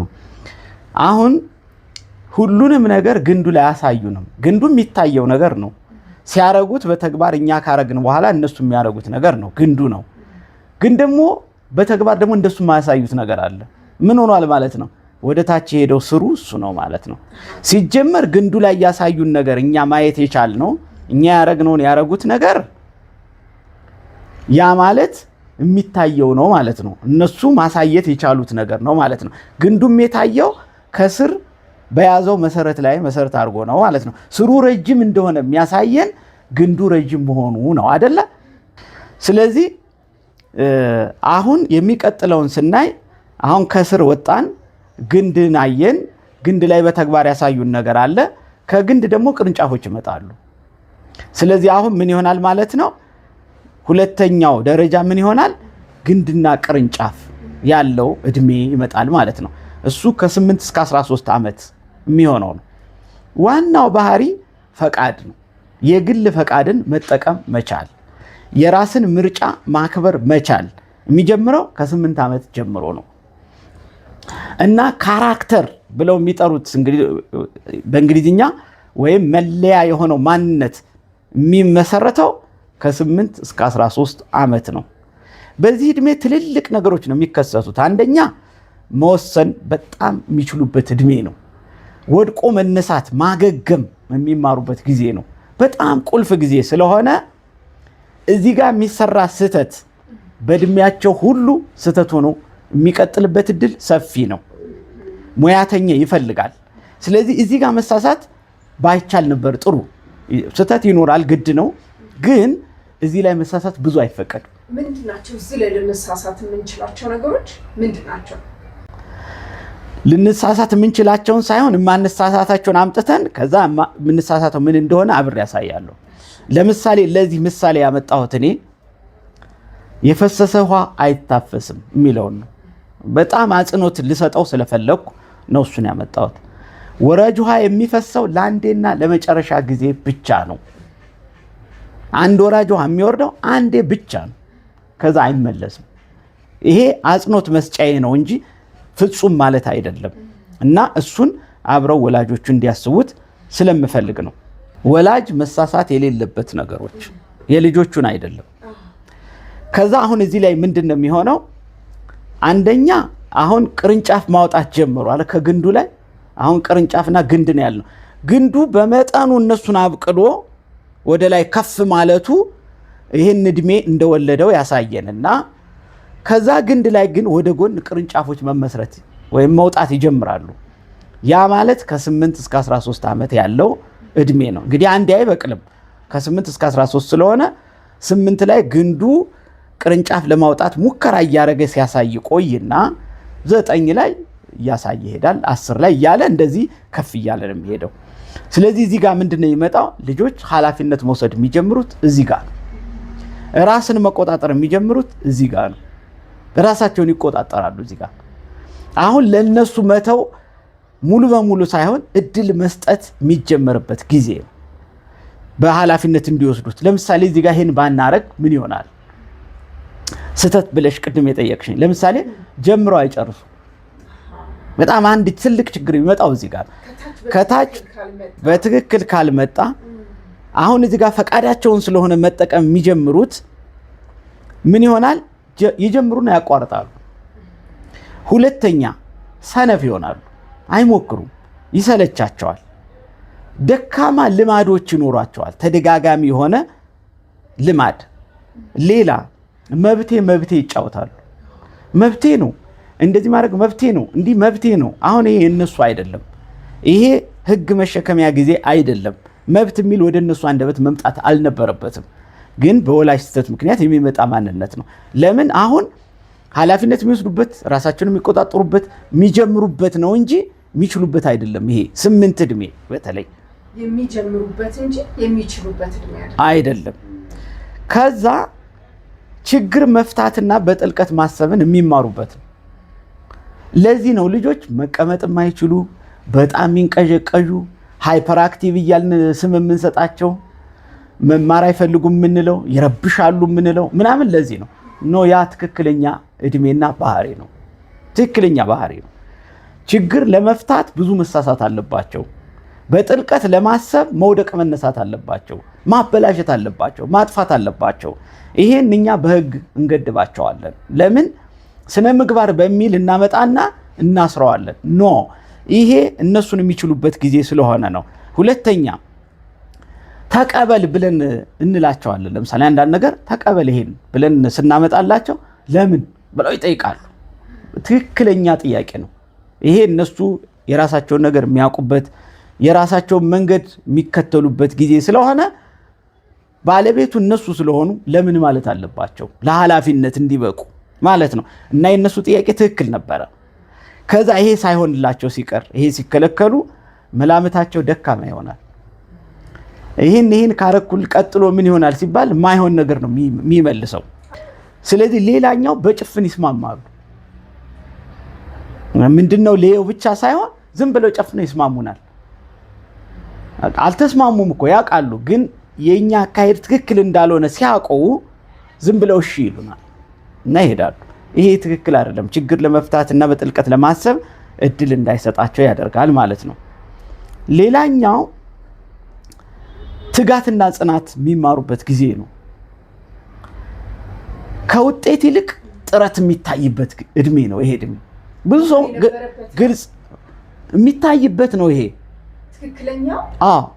አሁን ሁሉንም ነገር ግንዱ ላይ አሳዩንም። ግንዱ የሚታየው ነገር ነው ሲያረጉት በተግባር እኛ ካረግን በኋላ እነሱ የሚያረጉት ነገር ነው ግንዱ ነው። ግን ደግሞ በተግባር ደግሞ እንደሱ ማያሳዩት ነገር አለ። ምን ሆኗል ማለት ነው? ወደ ታች ሄደው ስሩ እሱ ነው ማለት ነው። ሲጀመር ግንዱ ላይ ያሳዩን ነገር እኛ ማየት የቻልነው እኛ ያረግነውን ያረጉት ነገር ያ ማለት የሚታየው ነው ማለት ነው። እነሱ ማሳየት የቻሉት ነገር ነው ማለት ነው። ግንዱም የታየው ከስር በያዘው መሰረት ላይ መሰረት አድርጎ ነው ማለት ነው። ስሩ ረጅም እንደሆነ የሚያሳየን ግንዱ ረጅም መሆኑ ነው አይደለ? ስለዚህ አሁን የሚቀጥለውን ስናይ አሁን ከስር ወጣን፣ ግንድን አየን። ግንድ ላይ በተግባር ያሳዩን ነገር አለ። ከግንድ ደግሞ ቅርንጫፎች ይመጣሉ። ስለዚህ አሁን ምን ይሆናል ማለት ነው? ሁለተኛው ደረጃ ምን ይሆናል? ግንድና ቅርንጫፍ ያለው እድሜ ይመጣል ማለት ነው። እሱ ከ8 እስከ 13 ዓመት የሚሆነው ነው። ዋናው ባህሪ ፈቃድ ነው። የግል ፈቃድን መጠቀም መቻል፣ የራስን ምርጫ ማክበር መቻል የሚጀምረው ከ8 ዓመት ጀምሮ ነው እና ካራክተር ብለው የሚጠሩት በእንግሊዝኛ ወይም መለያ የሆነው ማንነት የሚመሰረተው ከ8 እስከ 13 ዓመት ነው። በዚህ እድሜ ትልልቅ ነገሮች ነው የሚከሰቱት። አንደኛ መወሰን በጣም የሚችሉበት እድሜ ነው። ወድቆ መነሳት ማገገም የሚማሩበት ጊዜ ነው። በጣም ቁልፍ ጊዜ ስለሆነ እዚህ ጋር የሚሰራ ስህተት በእድሜያቸው ሁሉ ስህተት ሆኖ የሚቀጥልበት እድል ሰፊ ነው። ሙያተኛ ይፈልጋል። ስለዚህ እዚህ ጋር መሳሳት ባይቻል ነበር ጥሩ። ስህተት ይኖራል ግድ ነው፣ ግን እዚህ ላይ መሳሳት ብዙ አይፈቀድም። ምንድናቸው እዚህ ላይ ልንሳሳት የምንችላቸው ነገሮች ምንድናቸው? ልንሳሳት የምንችላቸውን ሳይሆን የማንሳሳታቸውን አምጥተን ከዛ የምንሳሳተው ምን እንደሆነ አብሬ ያሳያለሁ። ለምሳሌ ለዚህ ምሳሌ ያመጣሁት እኔ የፈሰሰ ውሃ አይታፈስም የሚለውን ነው። በጣም አጽንኦት ልሰጠው ስለፈለኩ ነው እሱን ያመጣሁት። ወራጅ ውሃ የሚፈሰው ለአንዴና ለመጨረሻ ጊዜ ብቻ ነው። አንድ ወራጅ ውሃ የሚወርደው አንዴ ብቻ ነው፣ ከዛ አይመለስም። ይሄ አጽንኦት መስጫዬ ነው እንጂ ፍጹም ማለት አይደለም። እና እሱን አብረው ወላጆቹ እንዲያስቡት ስለምፈልግ ነው። ወላጅ መሳሳት የሌለበት ነገሮች የልጆቹን አይደለም። ከዛ አሁን እዚህ ላይ ምንድን ነው የሚሆነው? አንደኛ አሁን ቅርንጫፍ ማውጣት ጀምሯል ከግንዱ ላይ። አሁን ቅርንጫፍና ግንድ ነው ያለው። ግንዱ በመጠኑ እነሱን አብቅሎ ወደ ላይ ከፍ ማለቱ ይህን እድሜ እንደወለደው ያሳየንና ከዛ ግንድ ላይ ግን ወደ ጎን ቅርንጫፎች መመስረት ወይም መውጣት ይጀምራሉ። ያ ማለት ከ8 እስከ 13 ዓመት ያለው እድሜ ነው። እንግዲህ አንዴ አይበቅልም። ከ8 እስከ 13 ስለሆነ 8 ላይ ግንዱ ቅርንጫፍ ለማውጣት ሙከራ እያደረገ ሲያሳይ ቆይና 9 ላይ እያሳየ ይሄዳል። 10 ላይ እያለ እንደዚህ ከፍ እያለ ነው የሚሄደው። ስለዚህ እዚህ ጋር ምንድን ነው የሚመጣው? ልጆች ኃላፊነት መውሰድ የሚጀምሩት እዚህ ጋር ነው። ራስን መቆጣጠር የሚጀምሩት እዚህ ጋር ነው። ራሳቸውን ይቆጣጠራሉ እዚህ ጋር። አሁን ለነሱ መተው ሙሉ በሙሉ ሳይሆን እድል መስጠት የሚጀመርበት ጊዜ ነው፣ በኃላፊነት እንዲወስዱት። ለምሳሌ እዚህ ጋር ይሄን ባናረግ ምን ይሆናል? ስህተት ብለሽ ቅድም የጠየቅሽኝ ለምሳሌ ጀምረው አይጨርሱ። በጣም አንድ ትልቅ ችግር የሚመጣው እዚህ ጋር ከታች በትክክል ካልመጣ አሁን እዚህ ጋር ፈቃዳቸውን ስለሆነ መጠቀም የሚጀምሩት ምን ይሆናል? ይጀምሩና ያቋርጣሉ። ሁለተኛ ሰነፍ ይሆናሉ፣ አይሞክሩም፣ ይሰለቻቸዋል። ደካማ ልማዶች ይኖሯቸዋል፣ ተደጋጋሚ የሆነ ልማድ። ሌላ መብቴ ይጫወታሉ። መብቴ ነው እንደዚህ ማድረግ፣ መብቴ ነው እንዲህ፣ መብቴ ነው። አሁን ይሄ እነሱ አይደለም፣ ይሄ ህግ መሸከሚያ ጊዜ አይደለም። መብት የሚል ወደ እነሱ አንደበት መምጣት አልነበረበትም፣ ግን በወላጅ ስህተት ምክንያት የሚመጣ ማንነት ነው። ለምን አሁን ኃላፊነት የሚወስዱበት ራሳቸውን የሚቆጣጠሩበት የሚጀምሩበት ነው እንጂ የሚችሉበት አይደለም። ይሄ 8 እድሜ በተለይ የሚጀምሩበት እንጂ የሚችሉበት እድሜ አይደለም። ከዛ ችግር መፍታትና በጥልቀት ማሰብን የሚማሩበት ነው። ለዚህ ነው ልጆች መቀመጥ የማይችሉ በጣም የሚንቀዠቀዡ ሃይፐር አክቲቭ እያልን ስም የምንሰጣቸው መማር አይፈልጉም የምንለው ይረብሻሉ የምንለው ምናምን ለዚህ ነው። ያ ትክክለኛ እድሜና ባህሪ ነው። ትክክለኛ ባህሪ ነው። ችግር ለመፍታት ብዙ መሳሳት አለባቸው። በጥልቀት ለማሰብ መውደቅ መነሳት አለባቸው። ማበላሸት አለባቸው። ማጥፋት አለባቸው። ይሄን እኛ በህግ እንገድባቸዋለን። ለምን ስነ ምግባር በሚል እናመጣና እናስረዋለን። ይሄ እነሱን የሚችሉበት ጊዜ ስለሆነ ነው። ሁለተኛ ተቀበል ብለን እንላቸዋለን። ለምሳሌ አንዳንድ ነገር ተቀበል ይሄን ብለን ስናመጣላቸው ለምን ብለው ይጠይቃሉ። ትክክለኛ ጥያቄ ነው ይሄ። እነሱ የራሳቸውን ነገር የሚያውቁበት የራሳቸውን መንገድ የሚከተሉበት ጊዜ ስለሆነ ባለቤቱ እነሱ ስለሆኑ ለምን ማለት አለባቸው፣ ለኃላፊነት እንዲበቁ ማለት ነው። እና የነሱ ጥያቄ ትክክል ነበረ። ከዛ ይሄ ሳይሆንላቸው ሲቀር ይሄ ሲከለከሉ መላምታቸው ደካማ ይሆናል። ይህን ካረኩል ቀጥሎ ምን ይሆናል ሲባል ማይሆን ነገር ነው የሚመልሰው። ስለዚህ ሌላኛው በጭፍን ይስማማሉ። ምንድነው ለየው ብቻ ሳይሆን ዝም ብለው ጨፍነው ይስማሙናል። አልተስማሙም እኮ ያውቃሉ፣ ግን የኛ አካሄድ ትክክል እንዳልሆነ ሲያውቁ ዝም ብለው እሺ ይሉናል እና ይሄዳሉ። ይሄ ትክክል አይደለም። ችግር ለመፍታት እና በጥልቀት ለማሰብ እድል እንዳይሰጣቸው ያደርጋል ማለት ነው። ሌላኛው ትጋትና ጽናት የሚማሩበት ጊዜ ነው። ከውጤት ይልቅ ጥረት የሚታይበት እድሜ ነው ይሄ እድሜ። ብዙ ሰው ግልጽ የሚታይበት ነው ይሄ ትክክለኛው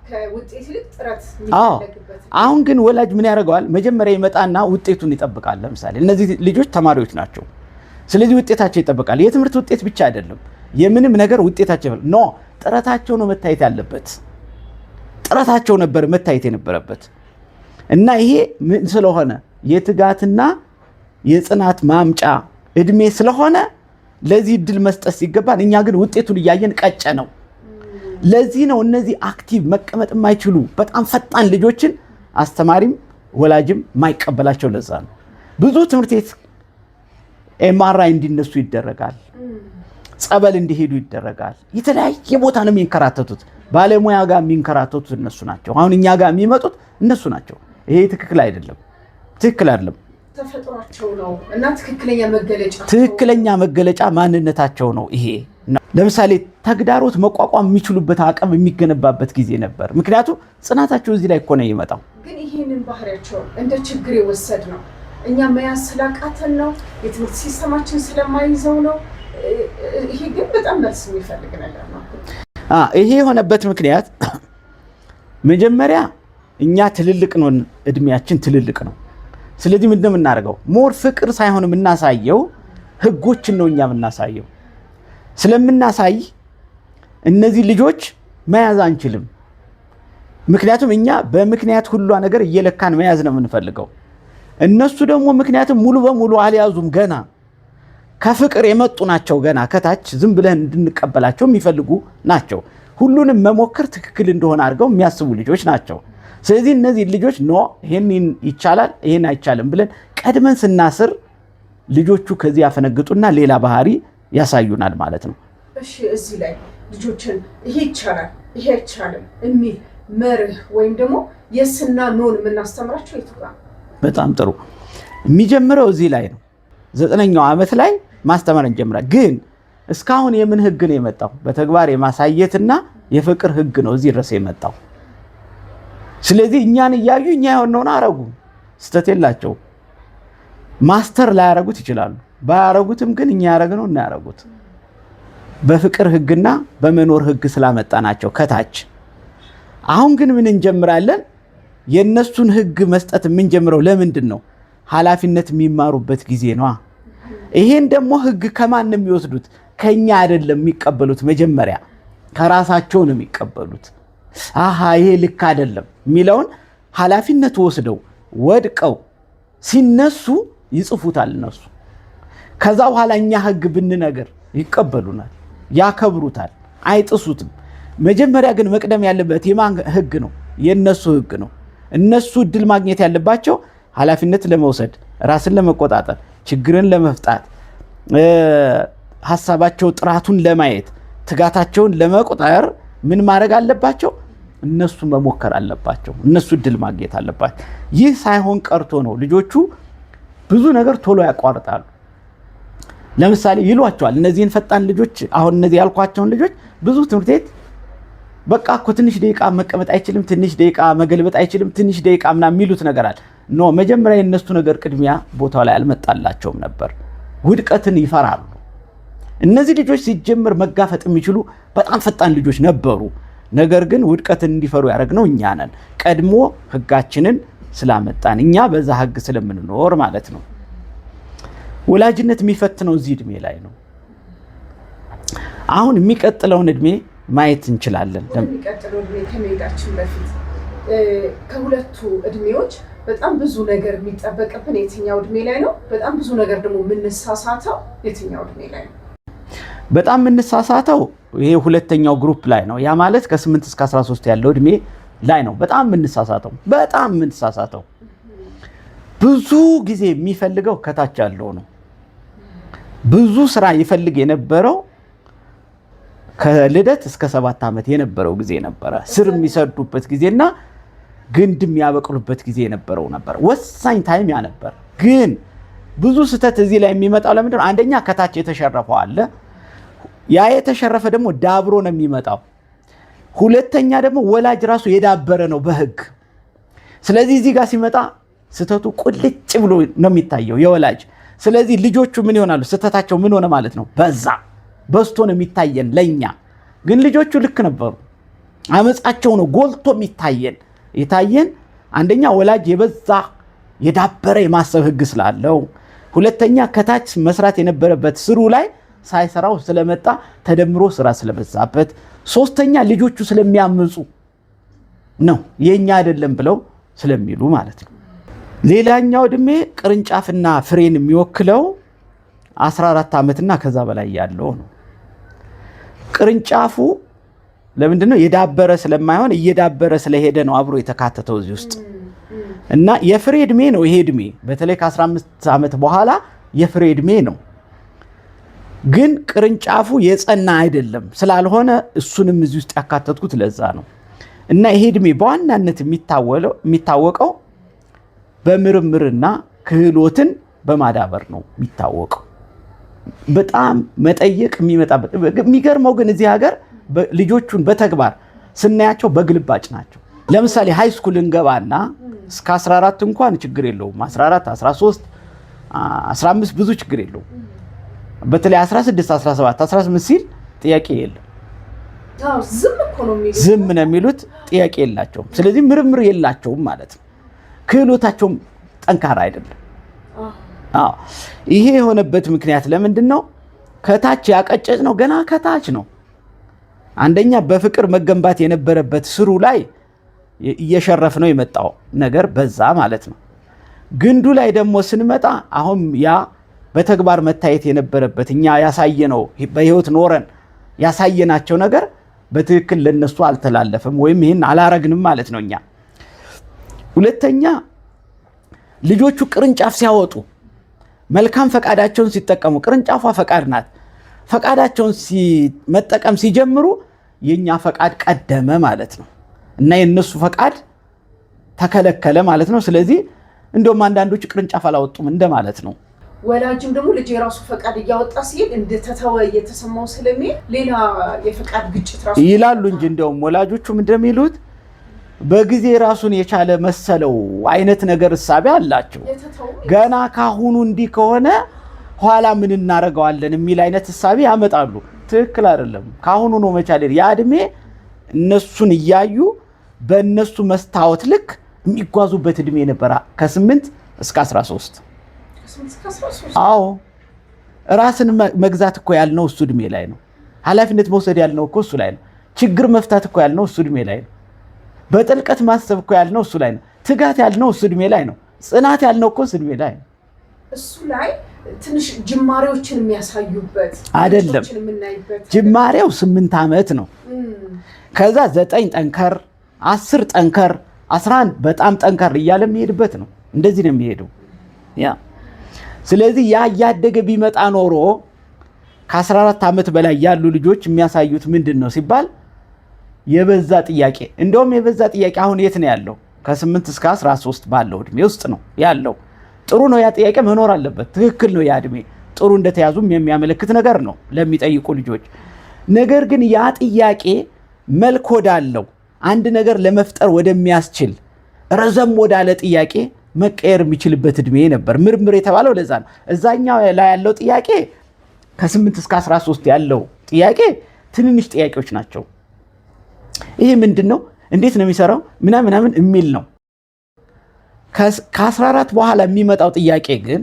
ከውጤት ይልቅ ጥረት የሚፈልግበት። አሁን ግን ወላጅ ምን ያደርገዋል? መጀመሪያ ይመጣና ውጤቱን ይጠብቃል። ለምሳሌ እነዚህ ልጆች ተማሪዎች ናቸው። ስለዚህ ውጤታቸው ይጠብቃል። የትምህርት ውጤት ብቻ አይደለም፣ የምንም ነገር ውጤታቸው ጥረታቸው ነው መታየት ያለበት። ጥረታቸው ነበር መታየት የነበረበት እና ይሄ ምን ስለሆነ የትጋትና የጽናት ማምጫ እድሜ ስለሆነ ለዚህ እድል መስጠት ሲገባን እኛ ግን ውጤቱን እያየን ቀጨ ነው። ለዚህ ነው እነዚህ አክቲቭ መቀመጥ የማይችሉ በጣም ፈጣን ልጆችን አስተማሪም ወላጅም ማይቀበላቸው። ለዛ ነው ብዙ ትምህርት ቤት ኤምአርአይ እንዲነሱ ይደረጋል፣ ጸበል እንዲሄዱ ይደረጋል። የተለያየ ቦታ ነው የሚንከራተቱት። ባለሙያ ጋር የሚንከራተቱት እነሱ ናቸው። አሁን እኛ ጋር የሚመጡት እነሱ ናቸው። ይሄ ትክክል አይደለም፣ ትክክል አይደለም። ተፈጥሯቸው ነው እና ትክክለኛ መገለጫ ማንነታቸው ነው ይሄ። ለምሳሌ ተግዳሮት መቋቋም የሚችሉበት አቅም የሚገነባበት ጊዜ ነበር። ምክንያቱም ጽናታቸው እዚህ ላይ እኮ ነው የመጣው። ግን ይሄንን ባህሪያቸው እንደ ችግር የወሰድ ነው እኛ መያዝ ስላቃተን ነው፣ የትምህርት ሲስተማችን ስለማይዘው ነው። ይሄ ግን በጣም መልስ የሚፈልግ ነገር ነው። ይሄ የሆነበት ምክንያት መጀመሪያ እኛ ትልልቅ ነው፣ እድሜያችን ትልልቅ ነው። ስለዚህ ምንድን ነው የምናደርገው? ሞር ፍቅር ሳይሆን የምናሳየው ህጎችን ነው እኛ የምናሳየው። ስለምናሳይ እነዚህ ልጆች መያዝ አንችልም። ምክንያቱም እኛ በምክንያት ሁሉ ነገር እየለካን መያዝ ነው የምንፈልገው። እነሱ ደግሞ ምክንያቱም ሙሉ በሙሉ አልያዙም። ገና ከፍቅር የመጡ ናቸው። ገና ከታች ዝም ብለን እንድንቀበላቸው የሚፈልጉ ናቸው። ሁሉንም መሞከር ትክክል እንደሆነ አድርገው የሚያስቡ ልጆች ናቸው። ስለዚህ እነዚህ ልጆች ይሄን ይቻላል ይሄን አይቻልም ብለን ቀድመን ስናስር ልጆቹ ከዚህ ያፈነግጡና ሌላ ባህሪ ያሳዩናል ማለት ነው። እሺ እዚህ ላይ ልጆችን ይሄ ይቻላል ይሄ አይቻልም የሚል መርህ ወይም ደግሞ የስና ኖን የምናስተምራቸው የቱ ጋር? በጣም ጥሩ። የሚጀምረው እዚህ ላይ ነው። 9ኛው ዓመት ላይ ማስተማር እንጀምራለን። ግን እስካሁን የምን ህግ ነው የመጣው? በተግባር የማሳየትና የፍቅር ህግ ነው እዚህ ድረስ የመጣው። ስለዚህ እኛን እያዩ እኛ የሆነውን አረጉ። ስተት የላቸው። ማስተር ላያረጉት ይችላሉ። ባያረጉትም ግን እኛ ያረግነው እና ያረጉት በፍቅር ህግና በመኖር ህግ ስላመጣናቸው ከታች። አሁን ግን ምን እንጀምራለን? የነሱን ህግ መስጠት የምንጀምረው ለምንድን ነው? ኃላፊነት የሚማሩበት ጊዜ ነው። ይሄን ደግሞ ህግ ከማን ነው የሚወስዱት? ከኛ አይደለም የሚቀበሉት። መጀመሪያ ከራሳቸው ነው የሚቀበሉት። ይሄ ልክ አይደለም የሚለውን ኃላፊነት ወስደው ወድቀው ሲነሱ ይጽፉታል እነሱ። ከዛ በኋላ እኛ ህግ ብንነገር ይቀበሉናል፣ ያከብሩታል፣ አይጥሱትም። መጀመሪያ ግን መቅደም ያለበት የማን ህግ ነው? የነሱ ህግ ነው። እነሱ እድል ማግኘት ያለባቸው ኃላፊነት ለመውሰድ፣ ራስን ለመቆጣጠር፣ ችግርን ለመፍታት፣ ሐሳባቸው ጥራቱን ለማየት፣ ትጋታቸውን ለመቁጠር ምን ማድረግ አለባቸው? እነሱ መሞከር አለባቸው። እነሱ እድል ማግኘት አለባቸው። ይህ ሳይሆን ቀርቶ ነው ልጆቹ ብዙ ነገር ቶሎ ያቋርጣሉ። ለምሳሌ ይሏቸዋል እነዚህን ፈጣን ልጆች፣ አሁን እነዚህ ያልኳቸውን ልጆች ብዙ ትምህርት ቤት በቃ እኮ ትንሽ ደቂቃ መቀመጥ አይችልም፣ ትንሽ ደቂቃ መገልበጥ አይችልም፣ ትንሽ ደቂቃ ምናምን የሚሉት ነገር አለ። ኖ መጀመሪያ የነሱ ነገር ቅድሚያ ቦታው ላይ አልመጣላቸውም ነበር። ውድቀትን ይፈራሉ። እነዚህ ልጆች ሲጀምር መጋፈጥ የሚችሉ በጣም ፈጣን ልጆች ነበሩ። ነገር ግን ውድቀትን እንዲፈሩ ያደረግነው እኛ ነን። ቀድሞ ህጋችንን ስላመጣን እኛ በዛ ህግ ስለምንኖር ማለት ነው። ወላጅነት የሚፈትነው እዚህ እድሜ ላይ ነው። አሁን የሚቀጥለውን እድሜ ማየት እንችላለን። የሚቀጥለው እድሜ ከመሄዳችን በፊት ከሁለቱ እድሜዎች በጣም ብዙ ነገር የሚጠበቅብን የትኛው እድሜ ላይ ነው? በጣም ብዙ ነገር ደግሞ የምንሳሳተው የትኛው እድሜ ላይ ነው? በጣም የምንሳሳተው ይሄ ሁለተኛው ግሩፕ ላይ ነው። ያ ማለት ከ8 እስከ 13 ያለው እድሜ ላይ ነው በጣም የምንሳሳተው። ብዙ ጊዜ የሚፈልገው ከታች ያለው ነው። ብዙ ስራ ይፈልግ የነበረው ከልደት እስከ 7 ዓመት የነበረው ጊዜ ነበረ። ስር የሚሰዱበት ጊዜና ግንድ የሚያበቅሉበት ጊዜ የነበረው ነበር። ወሳኝ ታይም ያ ነበር። ግን ብዙ ስህተት እዚህ ላይ የሚመጣው ለምንድን ነው? አንደኛ ከታች የተሸረፈው አለ። ያ የተሸረፈ ደግሞ ዳብሮ ነው የሚመጣው። ሁለተኛ ደግሞ ወላጅ ራሱ የዳበረ ነው በህግ። ስለዚህ እዚህ ጋር ሲመጣ ስህተቱ ቁልጭ ብሎ ነው የሚታየው የወላጅ። ስለዚህ ልጆቹ ምን ይሆናሉ? ስህተታቸው ምን ሆነ ማለት ነው? በዝቶ ነው የሚታየን ለኛ። ግን ልጆቹ ልክ ነበሩ። አመጻቸው ነው ጎልቶ የታየን አንደኛ ወላጅ የበዛ የዳበረ የማሰብ ህግ ስላለው፣ ሁለተኛ ከታች መስራት የነበረበት ስሩ ላይ ሳይሰራው ስለመጣ ተደምሮ ስራ ስለበዛበት፣ ሶስተኛ ልጆቹ ስለሚያምፁ ነው የኛ አይደለም ብለው ስለሚሉ ማለት ነው። ሌላኛው እድሜ ቅርንጫፍና ፍሬን የሚወክለው 14 ዓመትና ከዛ በላይ ያለው ነው። ቅርንጫፉ ለምንድነው የዳበረ ስለማይሆን እየዳበረ ስለሄደ ነው አብሮ የተካተተው እዚህ ውስጥ። እና የፍሬ እድሜ ነው ይሄ እድሜ። በተለይ ከ15 ዓመት በኋላ የፍሬ እድሜ ነው። ግን ቅርንጫፉ የጸና አይደለም ስላልሆነ እሱንም እዚህ ውስጥ ያካተትኩት ለዛ ነው። እና ይሄ እድሜ በዋናነት የሚታወቀው በምርምርና ክህሎትን በማዳበር ነው የሚታወቀው። በጣም መጠየቅ የሚመጣበት የሚገርመው ግን እዚህ ሀገር ልጆቹን በተግባር ስናያቸው በግልባጭ ናቸው። ለምሳሌ ሃይ ስኩል እንገባና እስከ 14 እንኳን ችግር የለውም። 14፣ 13፣ 15 ብዙ ችግር የለውም። በተለይ 16፣ 17፣ 18 ሲል ጥያቄ የለም። ዝም ነው የሚሉት፣ ጥያቄ የላቸውም። ስለዚህ ምርምር የላቸውም ማለት ነው። ክህሎታቸውም ጠንካራ አይደለም። ይሄ የሆነበት ምክንያት ለምንድን ነው? ከታች ያቀጨጭ ነው፣ ገና ከታች ነው። አንደኛ በፍቅር መገንባት የነበረበት ስሩ ላይ እየሸረፍ ነው የመጣው ነገር በዛ ማለት ነው። ግንዱ ላይ ደግሞ ስንመጣ አሁን ያ በተግባር መታየት የነበረበት እኛ ያሳየነው በህይወት ኖረን ያሳየናቸው ነገር በትክክል ለነሱ አልተላለፈም ወይም ይሄን አላረግንም ማለት ነው እኛ። ሁለተኛ ልጆቹ ቅርንጫፍ ሲያወጡ መልካም ፈቃዳቸውን ሲጠቀሙ፣ ቅርንጫፏ ፈቃድ ናት። ፈቃዳቸውን መጠቀም ሲጀምሩ የኛ ፈቃድ ቀደመ ማለት ነው እና የነሱ ፈቃድ ተከለከለ ማለት ነው። ስለዚህ እንደውም አንዳንዶቹ ቅርንጫፍ አላወጡም እንደማለት ነው። ወላጅም ደግሞ ልጅ የራሱ ፈቃድ እያወጣ ሲሄድ እንደተተወ እየተሰማው ስለሚል ሌላ የፈቃድ ግጭት ራሱ ይላሉ እንጂ እንደውም ወላጆቹ እንደሚሉት በጊዜ ራሱን የቻለ መሰለው አይነት ነገር እሳቤ አላቸው። ገና ካሁኑ እንዲህ ከሆነ ኋላ ምን እናረጋዋለን የሚል አይነት እሳቤ ያመጣሉ። ትክክል አይደለም። ካሁኑ ነው መቻል። ያ እድሜ እነሱን እያዩ በእነሱ መስታወት ልክ የሚጓዙበት እድሜ ነበር ከ8 እስከ 13። አዎ ራስን መግዛት እኮ ያልነው እሱ እድሜ ላይ ነው። ኃላፊነት መውሰድ ያልነው እኮ እሱ ላይ ነው። ችግር መፍታት እኮ ያልነው እሱ እድሜ ላይ ነው። በጥልቀት ማሰብ እኮ ያልነው እሱ ላይ ነው። ትጋት ያልነው እሱ እድሜ ላይ ነው። ጽናት ያልነው እኮ እሱ እድሜ ላይ ነው። እሱ ላይ ትንሽ ጅማሬዎችን የሚያሳዩበት አይደለም። ጅማሬው 8 ዓመት ነው። ከዛ 9 ጠንከር፣ 10 ጠንከር፣ 11 በጣም ጠንከር እያለ የሚሄድበት ነው። እንደዚህ ነው የሚሄደው ያ። ስለዚህ ያ እያደገ ቢመጣ ኖሮ ከ14 ዓመት በላይ ያሉ ልጆች የሚያሳዩት ምንድን ነው ሲባል የበዛ ጥያቄ። እንደውም የበዛ ጥያቄ አሁን የት ነው ያለው? ከ8 እስከ 13 ባለው እድሜ ውስጥ ነው ያለው። ጥሩ ነው፣ ያ ጥያቄ መኖር አለበት። ትክክል ነው። ያ እድሜ ጥሩ እንደተያዙም የሚያመለክት ነገር ነው ለሚጠይቁ ልጆች። ነገር ግን ያ ጥያቄ መልክ ወዳለው አንድ ነገር ለመፍጠር ወደሚያስችል ረዘም ወዳለ ጥያቄ መቀየር የሚችልበት እድሜ ነበር። ምርምር የተባለው ለዛ ነው። እዛኛው ላይ ያለው ጥያቄ ከ8 እስከ 13 ያለው ጥያቄ ትንንሽ ጥያቄዎች ናቸው። ይሄ ምንድን ነው፣ እንዴት ነው የሚሰራው ምናምን የሚል ነው። ከ14 በኋላ የሚመጣው ጥያቄ ግን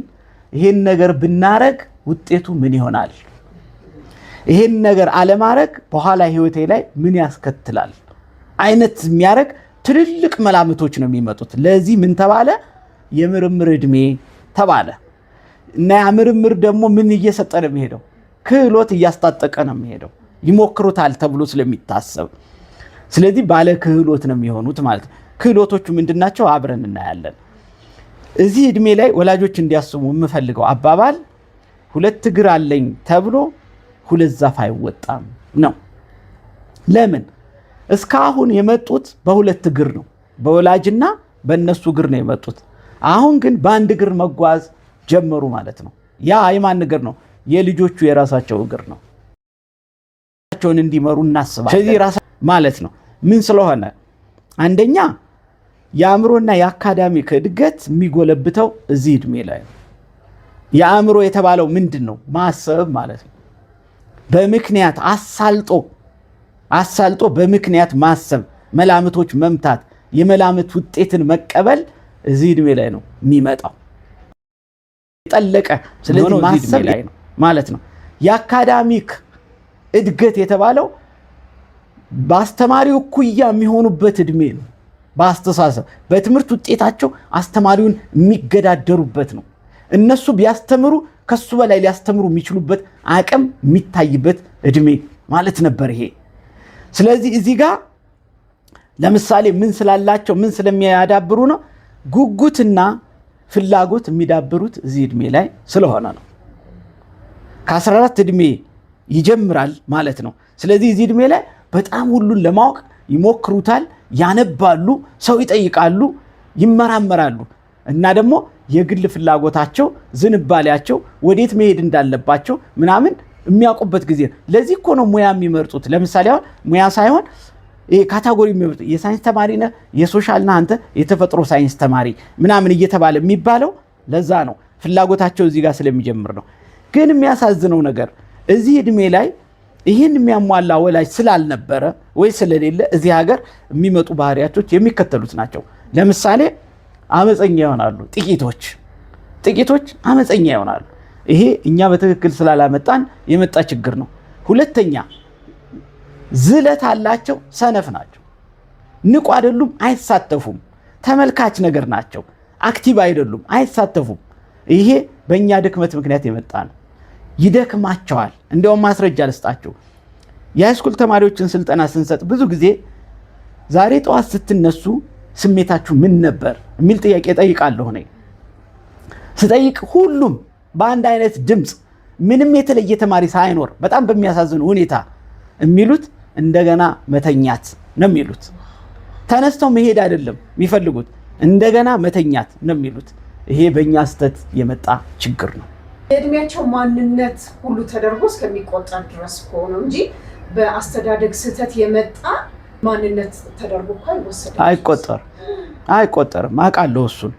ይሄን ነገር ብናረግ ውጤቱ ምን ይሆናል፣ ይሄን ነገር አለማረግ በኋላ ህይወቴ ላይ ምን ያስከትላል አይነት የሚያረግ ትልልቅ መላምቶች ነው የሚመጡት። ለዚህ ምን ተባለ? የምርምር እድሜ ተባለ። እና ያ ምርምር ደግሞ ምን እየሰጠ ነው የሚሄደው? ክህሎት እያስታጠቀ ነው የሚሄደው። ይሞክሩታል ተብሎ ስለሚታሰብ፣ ስለዚህ ባለ ክህሎት ነው የሚሆኑት ማለት ነው። ክህሎቶቹ ምንድናቸው? አብረን እናያለን። እዚህ እድሜ ላይ ወላጆች እንዲያስቡ የምፈልገው አባባል 2 እግር አለኝ ተብሎ 2 ዛፍ አይወጣም ነው። ለምን? እስካሁን የመጡት በ2 እግር ነው፣ በወላጅና በእነሱ እግር ነው የመጡት። አሁን ግን በአንድ እግር መጓዝ ጀመሩ ማለት ነው። ያ የማን እግር ነው? የልጆቹ የራሳቸው እግር ነው። ራሳቸውን እንዲመሩ እናስባለን። ስለዚህ ራሳ ማለት ነው ምን ስለሆነ አንደኛ የአእምሮና የአካዳሚክ እድገት የሚጎለብተው እዚህ እድሜ ላይ ነው። የአእምሮ የተባለው ምንድን ነው? ማሰብ ማለት ነው። በምክንያት አሳልጦ በምክንያት ማሰብ፣ መላምቶች መምታት፣ የመላምት ውጤትን መቀበል እዚህ እድሜ ላይ ነው የሚመጣው የጠለቀ። ስለዚህ ማሰብ ላይ ነው ማለት ነው። የአካዳሚክ እድገት የተባለው በአስተማሪው እኩያ የሚሆኑበት እድሜ ነው። በአስተሳሰብ በትምህርት ውጤታቸው አስተማሪውን የሚገዳደሩበት ነው። እነሱ ቢያስተምሩ ከሱ በላይ ሊያስተምሩ የሚችሉበት አቅም የሚታይበት እድሜ ማለት ነበር ይሄ። ስለዚህ እዚህ ጋር ለምሳሌ ምን ስላላቸው ምን ስለሚያዳብሩ ነው? ጉጉትና ፍላጎት የሚዳብሩት እዚህ እድሜ ላይ ስለሆነ ነው። ከ14 እድሜ ይጀምራል ማለት ነው። ስለዚህ እዚህ እድሜ ላይ በጣም ሁሉን ለማወቅ ይሞክሩታል፣ ያነባሉ፣ ሰው ይጠይቃሉ፣ ይመራመራሉ እና ደግሞ የግል ፍላጎታቸው ዝንባሌያቸው ወዴት መሄድ እንዳለባቸው ምናምን የሚያውቁበት ጊዜ ነው። ለዚህ እኮ ነው ሙያ የሚመርጡት። ለምሳሌ አሁን ሙያ ሳይሆን ካታጎሪ የሚመርጡት የሳይንስ ተማሪ ነህ፣ የሶሻል ነህ፣ አንተ የተፈጥሮ ሳይንስ ተማሪ ምናምን እየተባለ የሚባለው ለዛ ነው። ፍላጎታቸው እዚህ ጋር ስለሚጀምር ነው። ግን የሚያሳዝነው ነገር እዚህ እድሜ ላይ ይህን የሚያሟላ ወላጅ ስላልነበረ ወይ ስለሌለ እዚህ ሀገር የሚመጡ ባህሪያቶች የሚከተሉት ናቸው። ለምሳሌ አመፀኛ ይሆናሉ። ጥቂቶች አመፀኛ ይሆናሉ። ይሄ እኛ በትክክል ስላላመጣን የመጣ ችግር ነው። ሁለተኛ ዝለት አላቸው፣ ሰነፍ ናቸው። ንቁ አይደሉም፣ አይሳተፉም። ተመልካች ነገር ናቸው፣ አክቲቭ አይደሉም፣ አይሳተፉም። ይሄ በእኛ ድክመት ምክንያት የመጣ ነው። ይደክማቸዋል። እንደውም ማስረጃ ልስጣቸው። የሃይስኩል ተማሪዎችን ስልጠና ስንሰጥ ብዙ ጊዜ ዛሬ ጠዋት ስትነሱ ስሜታችሁ ምን ነበር የሚል ጥያቄ ጠይቃለሁ። እኔ ስጠይቅ ሁሉም በአንድ አይነት ድምፅ ምንም የተለየ ተማሪ ሳይኖር በጣም በሚያሳዝን ሁኔታ የሚሉት እንደገና መተኛት ነው የሚሉት። ተነስተው መሄድ አይደለም የሚፈልጉት፣ እንደገና መተኛት ነው የሚሉት። ይሄ በእኛ ስህተት የመጣ ችግር ነው። የእድሜያቸው ማንነት ሁሉ ተደርጎ እስከሚቆጠር ድረስ ከሆነው እንጂ በአስተዳደግ ስህተት የመጣ ማንነት ተደርጎ እኮ አይቆጠርም። አውቃለሁ እሱን።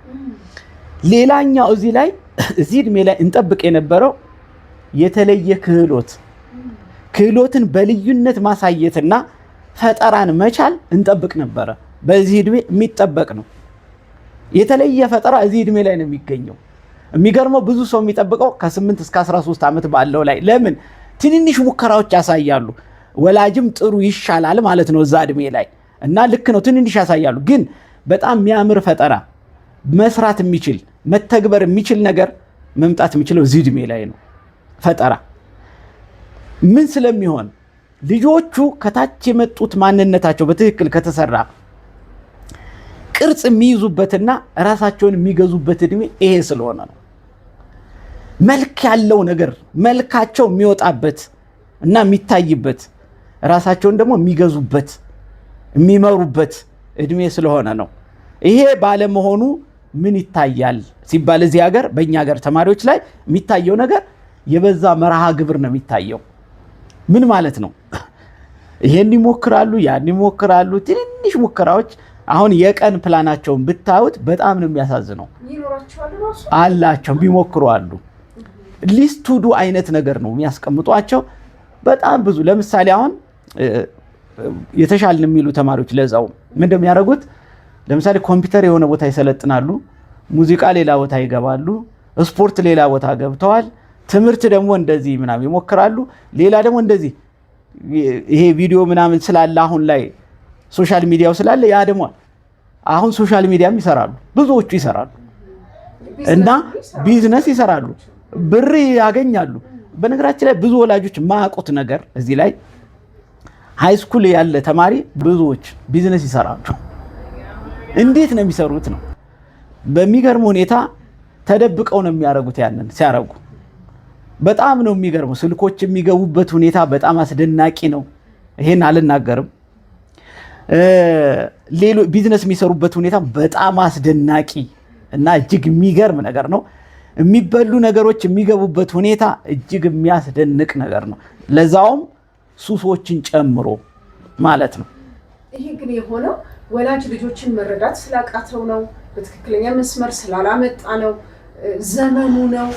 ሌላኛው እዚህ ላይ እዚህ እድሜ ላይ እንጠብቅ የነበረው የተለየ ክህሎትን በልዩነት ማሳየትና ፈጠራን መቻል እንጠብቅ ነበረ። በዚህ እድሜ የሚጠበቅ ነው። የተለየ ፈጠራ እዚህ እድሜ ላይ ነው የሚገኘው። የሚገርመው ብዙ ሰው የሚጠብቀው ከ8 እስከ 13 ዓመት ባለው ላይ ለምን ትንንሽ ሙከራዎች ያሳያሉ። ወላጅም ጥሩ ይሻላል ማለት ነው እዛ እድሜ ላይ እና ልክ ነው፣ ትንንሽ ያሳያሉ። ግን በጣም የሚያምር ፈጠራ መስራት የሚችል መተግበር የሚችል ነገር መምጣት የሚችለው እዚህ እድሜ ላይ ነው። ፈጠራ ምን ስለሚሆን ልጆቹ ከታች የመጡት ማንነታቸው በትክክል ከተሰራ ቅርጽ የሚይዙበትና ራሳቸውን የሚገዙበት እድሜ ይሄ ስለሆነ ነው። መልክ ያለው ነገር መልካቸው የሚወጣበት እና የሚታይበት ራሳቸውን ደግሞ የሚገዙበት የሚመሩበት እድሜ ስለሆነ ነው። ይሄ ባለመሆኑ ምን ይታያል ሲባል እዚህ ሀገር በእኛ ሀገር ተማሪዎች ላይ የሚታየው ነገር የበዛ መርሃ ግብር ነው የሚታየው። ምን ማለት ነው? ይሄን ይሞክራሉ፣ ያን ይሞክራሉ። ትንንሽ ሙከራዎች አሁን የቀን ፕላናቸውን ብታዩት በጣም ነው የሚያሳዝነው። አላቸው ቢሞክሩ አሉ። ሊስት ቱ ዱ አይነት ነገር ነው የሚያስቀምጧቸው በጣም ብዙ። ለምሳሌ አሁን የተሻልን የሚሉ ተማሪዎች ለዛው ምን እንደሚያደርጉት ለምሳሌ ኮምፒውተር የሆነ ቦታ ይሰለጥናሉ፣ ሙዚቃ ሌላ ቦታ ይገባሉ፣ ስፖርት ሌላ ቦታ ገብተዋል፣ ትምህርት ደግሞ እንደዚህ ምናምን ይሞክራሉ። ሌላ ደግሞ እንደዚህ ይሄ ቪዲዮ ምናምን ስላለ አሁን ላይ ሶሻል ሚዲያው ስላለ ያ ደግሞ አሁን ሶሻል ሚዲያም ይሰራሉ፣ ብዙዎቹ ይሰራሉ እና ቢዝነስ ይሰራሉ፣ ብር ያገኛሉ። በነገራችን ላይ ብዙ ወላጆች ማያውቁት ነገር እዚህ ላይ ሃይስኩል ያለ ተማሪ ብዙዎች ቢዝነስ ይሰራሉ። እንዴት ነው የሚሰሩት ነው? በሚገርም ሁኔታ ተደብቀው ነው የሚያደርጉት። ያንን ሲያደርጉ በጣም ነው የሚገርመው። ስልኮች የሚገቡበት ሁኔታ በጣም አስደናቂ ነው። ይሄን አልናገርም። ሌሎች ቢዝነስ የሚሰሩበት ሁኔታ በጣም አስደናቂ እና እጅግ የሚገርም ነገር ነው። የሚበሉ ነገሮች የሚገቡበት ሁኔታ እጅግ የሚያስደንቅ ነገር ነው። ለዛውም ሱሶችን ጨምሮ ማለት ነው። ይሄ ግን የሆነው ወላጅ ልጆችን መረዳት ስላቃተው ነው። በትክክለኛ መስመር ስላላመጣ ነው። ዘመኑ ነው።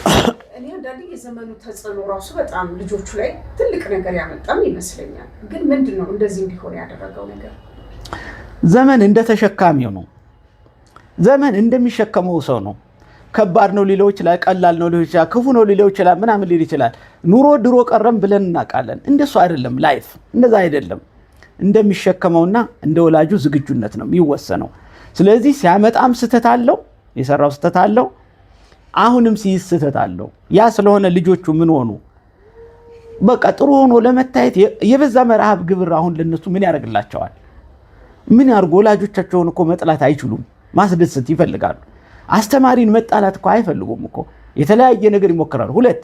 እኔ አንዳንዴ የዘመኑ ተጽዕኖ ራሱ በጣም ልጆቹ ላይ ትልቅ ነገር ያመጣም ይመስለኛል። ግን ምንድነው እንደዚህ እንዲሆን ያደረገው ነገር? ዘመን እንደተሸካሚው ነው። ዘመን እንደሚሸከመው ሰው ነው። ከባድ ነው ሊለው ይችላል፣ ቀላል ነው ሊለው ይችላል፣ ክፉ ነው ሊለው ይችላል፣ ምናምን ሊል ይችላል። ኑሮ ድሮ ቀረም ብለን እናውቃለን። እንደሱ አይደለም ላይፍ፣ እንደዛ አይደለም። እንደሚሸከመውና እንደ ወላጁ ዝግጁነት ነው የሚወሰነው። ስለዚህ ሲያመጣም ስተት አለው፣ የሰራው ስተት አለው፣ አሁንም ሲይዝ ስተት አለው። ያ ስለሆነ ልጆቹ ምን ሆኑ? በቃ ጥሩ ሆኖ ለመታየት የበዛ መርሃብ ግብር አሁን ለነሱ ምን ያደርግላቸዋል? ምን ያርጉ? ወላጆቻቸውን እኮ መጥላት አይችሉም፣ ማስደሰት ይፈልጋሉ። አስተማሪን መጣላት እኮ አይፈልጉም እኮ። የተለያየ ነገር ይሞክራሉ። ሁለት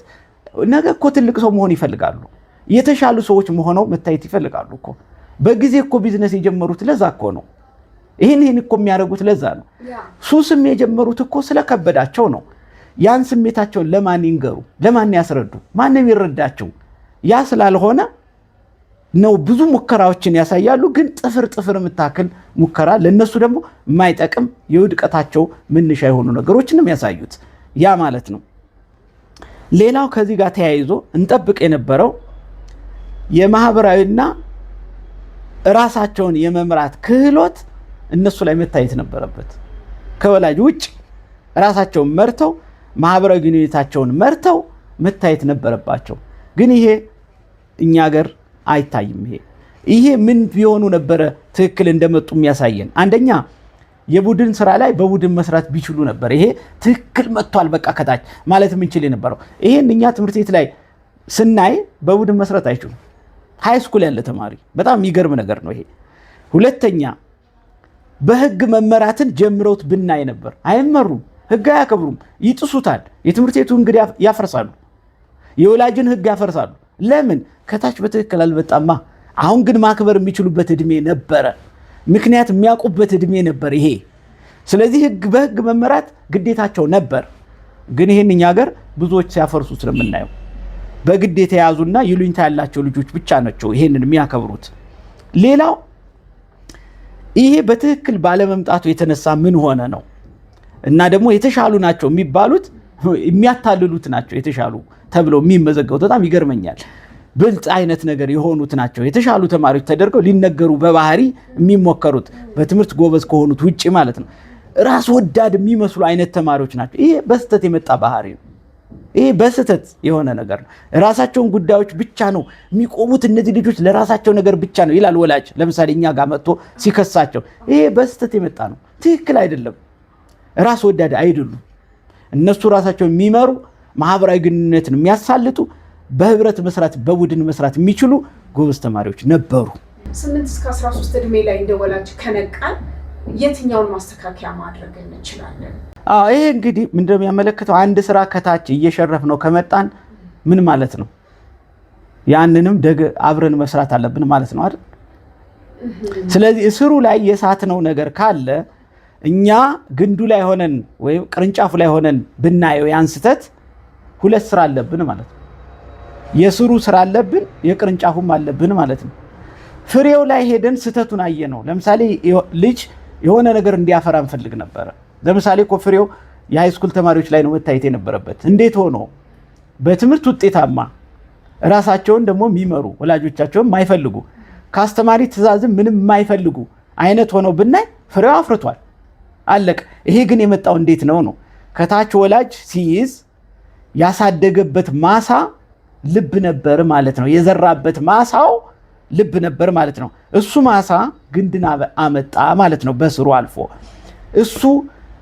ነገ እኮ ትልቅ ሰው መሆን ይፈልጋሉ። የተሻሉ ሰዎች መሆነው መታየት ይፈልጋሉ እኮ። በጊዜ እኮ ቢዝነስ የጀመሩት ለዛ እኮ ነው። ይህን እኮ የሚያደርጉት ለዛ ነው። ሱስም የጀመሩት እኮ ስለከበዳቸው ነው። ያን ስሜታቸውን ለማን ይንገሩ? ለማን ያስረዱ? ማንም ይረዳቸው? ያ ስላልሆነ ነው ብዙ ሙከራዎችን ያሳያሉ። ግን ጥፍር የምታክል ሙከራ ለነሱ ደግሞ የማይጠቅም የውድቀታቸው መነሻ የሆኑ ነገሮችንም ያሳዩት ያ ማለት ነው። ሌላው ከዚህ ጋር ተያይዞ እንጠብቅ የነበረው የማህበራዊና ራሳቸውን የመምራት ክህሎት እነሱ ላይ መታየት ነበረበት። ከወላጅ ውጭ ራሳቸውን መርተው ማህበራዊ ግንኙነታቸውን መርተው መታየት ነበረባቸው። ግን ይሄ እኛ ሀገር አይታይም። ይሄ ምን ቢሆኑ ነበረ ትክክል እንደመጡ የሚያሳየን? አንደኛ የቡድን ስራ ላይ በቡድን መስራት ቢችሉ ነበር። ይሄ ትክክል መጥቷል በቃ ከታች ማለት የምንችል የነበረው። ይሄን እኛ ትምህርት ቤት ላይ ስናይ በቡድን መስራት አይችሉም። ሃይስኩል ያለ ተማሪ በጣም የሚገርም ነገር ነው ይሄ። ሁለተኛ በህግ መመራትን ጀምረውት ብናይ ነበር። አይመሩም፣ ህግ አያከብሩም፣ ይጥሱታል። የትምህርት ቤቱ እንግዲህ ያፈርሳሉ፣ የወላጅን ህግ ያፈርሳሉ። ለምን? ከታች በትክክል አልመጣማ። አሁን ግን ማክበር የሚችሉበት እድሜ ነበረ፣ ምክንያት የሚያውቁበት እድሜ ነበር ይሄ። ስለዚህ በህግ መመራት ግዴታቸው ነበር። ግን ይህን እኛ ሀገር ብዙዎች ሲያፈርሱ ስለምናየው በግድ የተያዙና ይሉኝታ ያላቸው ልጆች ብቻ ናቸው ይሄንን የሚያከብሩት። ሌላው ይሄ በትክክል ባለመምጣቱ የተነሳ ምን ሆነ ነው። እና ደግሞ የተሻሉ ናቸው የሚባሉት የሚያታልሉት ናቸው የተሻሉ ተብለው የሚመዘገቡት። በጣም ይገርመኛል። ብልጥ አይነት ነገር የሆኑት ናቸው የተሻሉ ተማሪዎች ተደርገው ሊነገሩ በባህሪ የሚሞከሩት በትምህርት ጎበዝ ከሆኑት ውጪ ማለት ነው። ራስ ወዳድ የሚመስሉ አይነት ተማሪዎች ናቸው። ይሄ በስተት የመጣ ባህሪ ነው። ይሄ በስተት የሆነ ነገር ነው። ራሳቸውን ጉዳዮች ብቻ ነው የሚቆሙት እነዚህ ልጆች፣ ለራሳቸው ነገር ብቻ ነው ይላል ወላጅ። ለምሳሌ እኛ ጋር መጥቶ ሲከሳቸው ይሄ በስተት የመጣ ነው፣ ትክክል አይደለም። ራስ ወዳድ አይደሉም። እነሱ ራሳቸውን የሚመሩ ማህበራዊ ግንኙነትን የሚያሳልጡ በህብረት መስራት በቡድን መስራት የሚችሉ ጎበዝ ተማሪዎች ነበሩ። 8 እስከ 13 እድሜ ላይ እንደ ወላጅ ከነቃን የትኛውን ማስተካከያ ማድረግ እንችላለን? ይሄ እንግዲህ ምንድነው የሚያመለክተው? አንድ ስራ ከታች እየሸረፍ ነው ከመጣን ምን ማለት ነው? ያንንም አብረን መስራት አለብን ማለት ነው አይደል? ስለዚህ እስሩ ላይ የሳትነው ነገር ካለ እኛ ግንዱ ላይ ሆነን ወይም ቅርንጫፉ ላይ ሆነን ብናየው ያንስተት ሁለት ስራ አለብን ማለት ነው። የስሩ ስራ አለብን፣ የቅርንጫፉም አለብን ማለት ነው። ፍሬው ላይ ሄደን ስተቱን አየነው። ለምሳሌ ልጅ የሆነ ነገር እንዲያፈራ እንፈልግ ነበር። ለምሳሌ እኮ ፍሬው የሃይስኩል ተማሪዎች ላይ ነው መታየት የነበረበት። እንዴት ሆኖ በትምህርት ውጤታማ ራሳቸውን ደግሞ የሚመሩ ወላጆቻቸውን የማይፈልጉ ከአስተማሪ ትእዛዝም ምንም የማይፈልጉ አይነት ሆነው ብናይ ፍሬው አፍርቷል፣ አለቀ። ይሄ ግን የመጣው እንዴት ነው? ከታች ወላጅ ሲይዝ ያሳደገበት ማሳ ልብ ነበር ማለት ነው። የዘራበት ማሳው ልብ ነበር ማለት ነው። እሱ ማሳ ግንድን አመጣ ማለት ነው። በስሩ አልፎ እሱ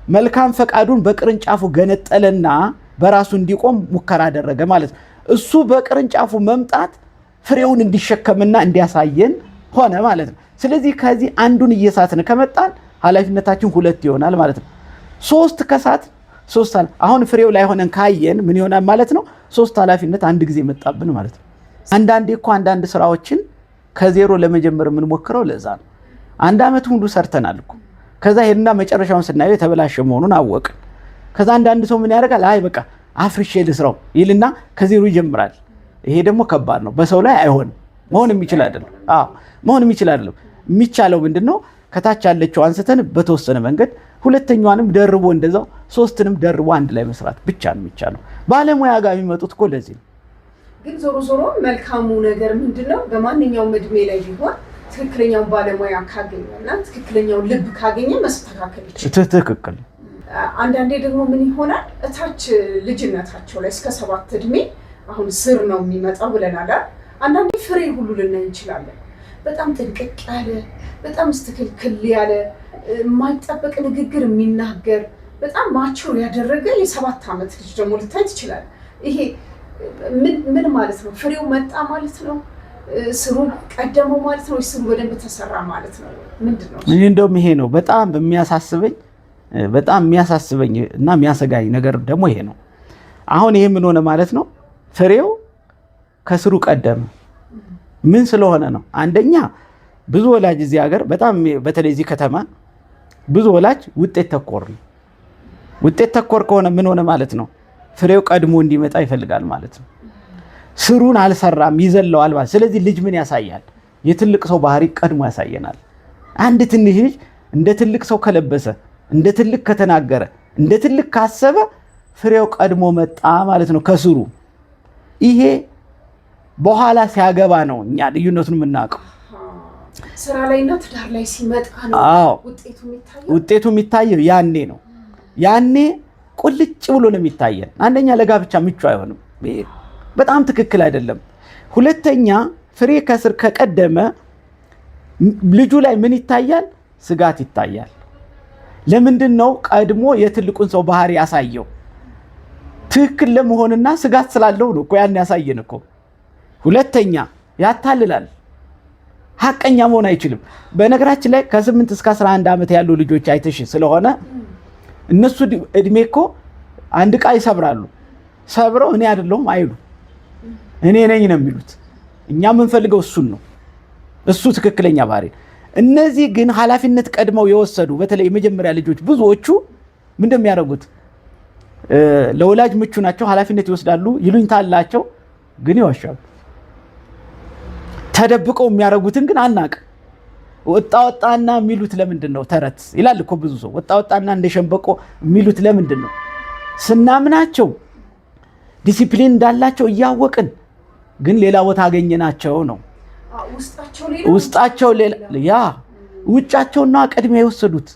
መልካም ፈቃዱን በቅርንጫፉ ገነጠለና በራሱ እንዲቆም ሙከራ አደረገ ማለት ነው። እሱ በቅርንጫፉ መምጣት ፍሬውን እንዲሸከምና እንዲያሳየን ሆነ ማለት ነው። ስለዚህ ከዚህ አንዱን እየሳትን ከመጣን ኃላፊነታችን ሁለት ይሆናል ማለት ነው። ሶስት ከሳት ሶስት አሁን ፍሬው ላይ ሆነን ካየን ምን ይሆናል ማለት ነው? ሶስት ኃላፊነት አንድ ጊዜ መጣብን ማለት ነው። አንዳንዴ እኮ አንዳንድ ስራዎችን ከዜሮ ለመጀመር የምንሞክረው ለዛ ነው። አንድ አመት ሙሉ ሰርተናል እኮ ከዛ ሄድና መጨረሻውን ስናየው የተበላሸ መሆኑን አወቅን። ከዛ አንዳንድ ሰው ምን ያደርጋል? አይ በቃ አፍርሼ ልስራው ይልና ከዜሮ ይጀምራል። ይሄ ደግሞ ከባድ ነው። በሰው ላይ አይሆንም። መሆን የሚችል አይደለም። መሆን የሚችል አይደለም። የሚቻለው ምንድነው? ከታች ያለችው አንስተን በተወሰነ መንገድ ሁለተኛዋንም ደርቦ እንደዛው ሶስትንም ደርቦ አንድ ላይ መስራት ብቻ ነው የሚቻለው። ባለሙያ ጋር የሚመጡት እኮ ለዚህ ነው። ግን ዞሮ መልካሙ ነገር ምንድነው? በማንኛውም እድሜ ላይ ቢሆን ትክክለኛው ባለሙያ ካገኘና ትክክለኛው ልብ ካገኘ መስተካከል ይችላል። ትክክል። አንዳንዴ ደግሞ ምን ይሆናል? እታች ልጅነታቸው ላይ እስከ 7 እድሜ አሁን ስር ነው የሚመጣው ብለናል። አንዳንዴ ፍሬ ሁሉ ልናይ እንችላለን። በጣም ጥንቅቅ ያለ በጣም ስትክልክል ያለ የማይጠበቅ ንግግር የሚናገር በጣም ማቹር ያደረገ የ7 ዓመት ልጅ ደግሞ ልታይ ትችላል። ይሄ ምን ማለት ነው? ፍሬው መጣ ማለት ነው? ስሩ ቀደመው ማለት ነው? ስሩ በደንብ ተሰራ ማለት ነው? ምንድነው? እንደውም ይሄ ነው በጣም የሚያሳስበኝ እና የሚያሰጋኝ ነገር ደግሞ ይሄ ነው። አሁን ይሄ ምን ሆነ ማለት ነው? ፍሬው ከስሩ ቀደመ። ምን ስለሆነ ነው? አንደኛ ብዙ ወላጅ እዚህ ሀገር በጣም በተለይ እዚህ ከተማ ብዙ ወላጅ ውጤት ተኮር ነው። ውጤት ተኮር ከሆነ ምን ሆነ ማለት ነው? ፍሬው ቀድሞ እንዲመጣ ይፈልጋል ማለት ነው። ስሩን አልሰራም፣ ይዘለዋል ማለት። ስለዚህ ልጅ ምን ያሳያል? የትልቅ ሰው ባህሪ ቀድሞ ያሳየናል። አንድ ትንሽ ልጅ እንደ ትልቅ ሰው ከለበሰ፣ እንደ ትልቅ ከተናገረ፣ እንደ ትልቅ ካሰበ ፍሬው ቀድሞ መጣ ማለት ነው ከስሩ። ይሄ በኋላ ሲያገባ ነው እኛ ልዩነቱን የምናውቀው። ስራ ላይና ትዳር ላይ ሲመጣ ነው ውጤቱ የሚታየው። ያኔ ነው። ያኔ ቁልጭ ብሎ ነው የሚታየን። አንደኛ ለጋብቻ ምቹ አይሆንም። በጣም ትክክል አይደለም። ሁለተኛ ፍሬ ከስር ከቀደመ ልጁ ላይ ምን ይታያል? ስጋት ይታያል። ለምንድን ነው? ቀድሞ የትልቁን ሰው ባህሪ ያሳየው ትክክል ለመሆንና ስጋት ስላለው ነው እኮ ያን ያሳየን እኮ። ሁለተኛ ያታልላል። ሐቀኛ መሆን አይችልም። በነገራችን ላይ ከ8 እስከ 11 ዓመት ያሉ ልጆች አይተሽ ስለሆነ እነሱ እድሜ እኮ አንድ ዕቃ ይሰብራሉ። ሰብረው እኔ አይደለሁም አይሉ፣ እኔ ነኝ ነው የሚሉት። እኛ የምንፈልገው እሱን ነው። እሱ ትክክለኛ ባህሪ። እነዚህ ግን ኃላፊነት ቀድመው የወሰዱ በተለይ የመጀመሪያ ልጆች ብዙዎቹ ምን እንደሚያደርጉት ለወላጅ ምቹ ናቸው፣ ኃላፊነት ይወስዳሉ፣ ይሉኝታ አላቸው፣ ግን ይዋሻሉ። ተደብቀው የሚያደርጉትን ግን አናውቅም። ወጣና የሚሉት ለምንድን ነው? ተረት ይላል እኮ ብዙ ሰው። ወጣና እንደ ሸንበቆ የሚሉት ለምንድን ነው? ስናምናቸው ዲሲፕሊን እንዳላቸው እያወቅን ግን ሌላ ቦታ አገኘናቸው ነው። ውስጣቸው ያ ውጫቸውና ቅድሚያ የወሰዱት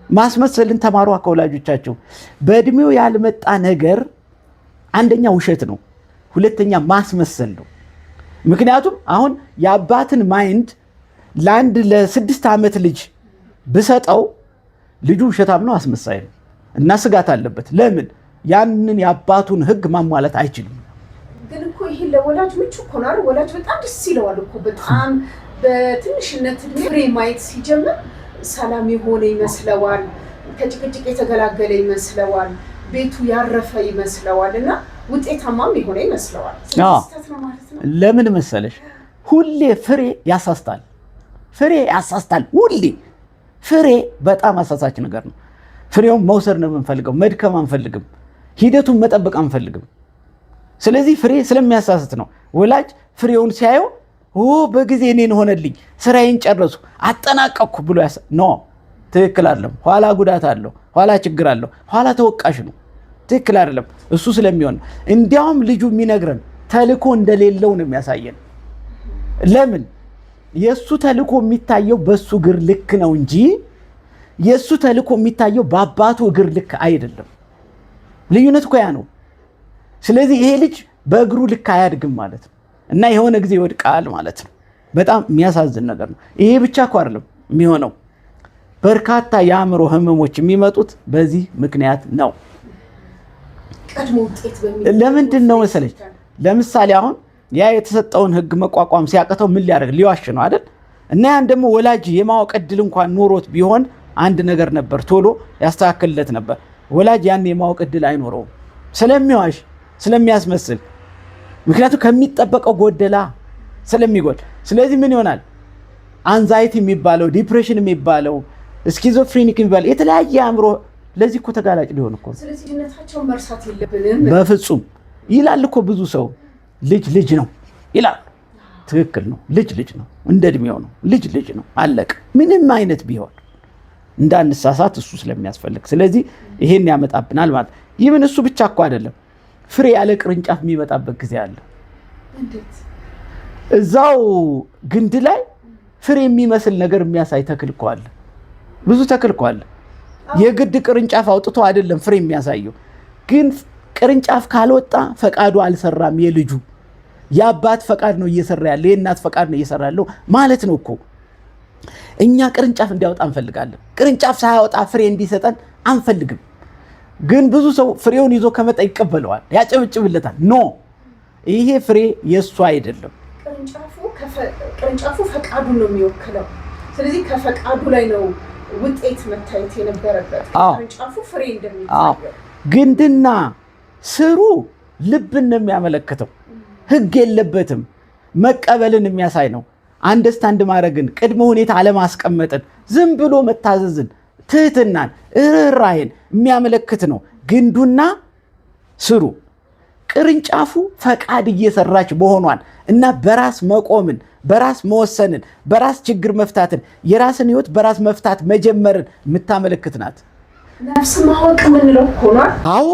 ማስመሰልን ተማሩ ከወላጆቻቸው። በእድሜው ያልመጣ ነገር አንደኛ ውሸት ነው፣ ሁለተኛ ማስመሰል ነው። ምክንያቱም አሁን የአባትን ማይንድ ለአንድ ለ6 ዓመት ልጅ ብሰጠው ልጁ ውሸታም ነው፣ አስመሳይ ነው እና ስጋት አለበት። ለምን? ያንን የአባቱን ሕግ ማሟላት አይችልም። ግን እኮ ይሄ ለወላጅ ምቹ እኮ ነው። ወላጅ በጣም ደስ ይለዋል እኮ በጣም በትንሽነት እድሜ ፍሬ ማየት ሲጀምር ሰላም የሆነ ይመስለዋል። ከጭቅጭቅ የተገላገለ ይመስለዋል፣ ቤቱ ያረፈ ይመስለዋል እና ውጤታማም የሆነ ይመስለዋል። ስህተት ነው ማለት ነው። ለምን መሰለሽ ሁሌ ፍሬ ያሳስታል። ፍሬ ያሳስታል። ሁሌ ፍሬ በጣም አሳሳች ነገር ነው። ፍሬውን መውሰድ ነው የምንፈልገው፣ መድከም አንፈልግም፣ ሂደቱን መጠበቅ አንፈልግም። ስለዚህ ፍሬ ስለሚያሳስት ነው ወላጅ ፍሬውን ሲያየው በጊዜ እኔን ሆነልኝ፣ ስራዬን ጨረሱ፣ አጠናቀቅኩ ብሎ ኖ ትክክል አይደለም። ኋላ ጉዳት አለው፣ ኋላ ችግር አለው፣ ኋላ ተወቃሽ ነው። ትክክል አይደለም። እሱ ስለሚሆን እንዲያውም ልጁ የሚነግረን ተልኮ እንደሌለው ነው የሚያሳየን። ለምን የሱ ተልኮ የሚታየው በሱ እግር ልክ ነው እንጂ የሱ ተልኮ የሚታየው በአባቱ እግር ልክ አይደለም። ልዩነት እኮ ያ ነው። ስለዚህ ይሄ ልጅ በእግሩ ልክ አያድግም ማለት ነው እና የሆነ ጊዜ ይወድቃል ማለት ነው። በጣም የሚያሳዝን ነገር ነው። ይሄ ብቻ እኮ አይደለም የሚሆነው፣ በርካታ የአእምሮ ህመሞች የሚመጡት በዚህ ምክንያት ነው። ለምንድን ነው መሰለኝ? ለምሳሌ አሁን ያ የተሰጠውን ህግ መቋቋም ሲያቅተው ምን ሊያደርግ ሊዋሽ ነው አይደል? እና ያን ደግሞ ወላጅ የማወቅ ዕድል እንኳን ኖሮት ቢሆን አንድ ነገር ነበር፣ ቶሎ ያስተካክልለት ነበር። ወላጅ ያን የማወቅ ዕድል አይኖረውም፣ ስለሚዋሽ ስለሚያስመስል። ምክንያቱም ከሚጠበቀው ጎደላ ስለሚጎል። ስለዚህ ምን ይሆናል? አንዛይቲ የሚባለው ዲፕሬሽን የሚባለው ስኪዞፍሬኒክ የሚባለው የተለያየ አእምሮ ለዚህ እኮ ተጋላጭ ሊሆን እኮ። ስለዚህ ድነታቸውን መርሳት የለብንም በፍጹም ይላል እኮ ብዙ ሰው። ልጅ ነው ይላል። ትክክል ነው። ልጅ ነው፣ እንደ እድሜው ነው። ልጅ ነው፣ አለቀ። ምንም አይነት ቢሆን እንዳንሳሳት እሱ ስለሚያስፈልግ፣ ስለዚህ ይሄን ያመጣብናል ማለት። ይህን እሱ ብቻ እኮ አይደለም፣ ፍሬ ያለ ቅርንጫፍ የሚመጣበት ጊዜ አለ። እዛው ግንድ ላይ ፍሬ የሚመስል ነገር የሚያሳይ ተክል እኮ አለ። ብዙ ተክል እኮ አለ። የግድ ቅርንጫፍ አውጥቶ አይደለም ፍሬ የሚያሳየው። ግን ቅርንጫፍ ካልወጣ ፈቃዱ አልሰራም። የልጁ የአባት ፈቃድ ነው እየሰራ ያለ፣ የእናት ፈቃድ ነው እየሰራ ያለው ማለት ነው እኮ። እኛ ቅርንጫፍ እንዲያወጣ እንፈልጋለን። ቅርንጫፍ ሳያወጣ ፍሬ እንዲሰጠን አንፈልግም። ግን ብዙ ሰው ፍሬውን ይዞ ከመጣ ይቀበለዋል፣ ያጨብጭብለታል። ኖ ይሄ ፍሬ የእሱ አይደለም። ቅርንጫፉ ፈቃዱን ነው የሚወክለው። ስለዚህ ከፈቃዱ ላይ ነው ውጤት መታየት የነበረበት። ቅርንጫፉ ፍሬ እንደሚታየው ግንድና ስሩ ልብን ነው የሚያመለክተው። ህግ የለበትም። መቀበልን የሚያሳይ ነው። አንደርስታንድ ማድረግን፣ ቅድመ ሁኔታ አለማስቀመጥን፣ ዝም ብሎ መታዘዝን፣ ትህትናን፣ ርህራሄን የሚያመለክት ነው ግንዱና ስሩ። ቅርንጫፉ ፈቃድ እየሰራች መሆኗን እና በራስ መቆምን፣ በራስ መወሰንን፣ በራስ ችግር መፍታትን፣ የራስን ህይወት በራስ መፍታት መጀመርን የምታመለክት ናት። ነፍስ ማወቅ ምንለው ሆኗል። አዎ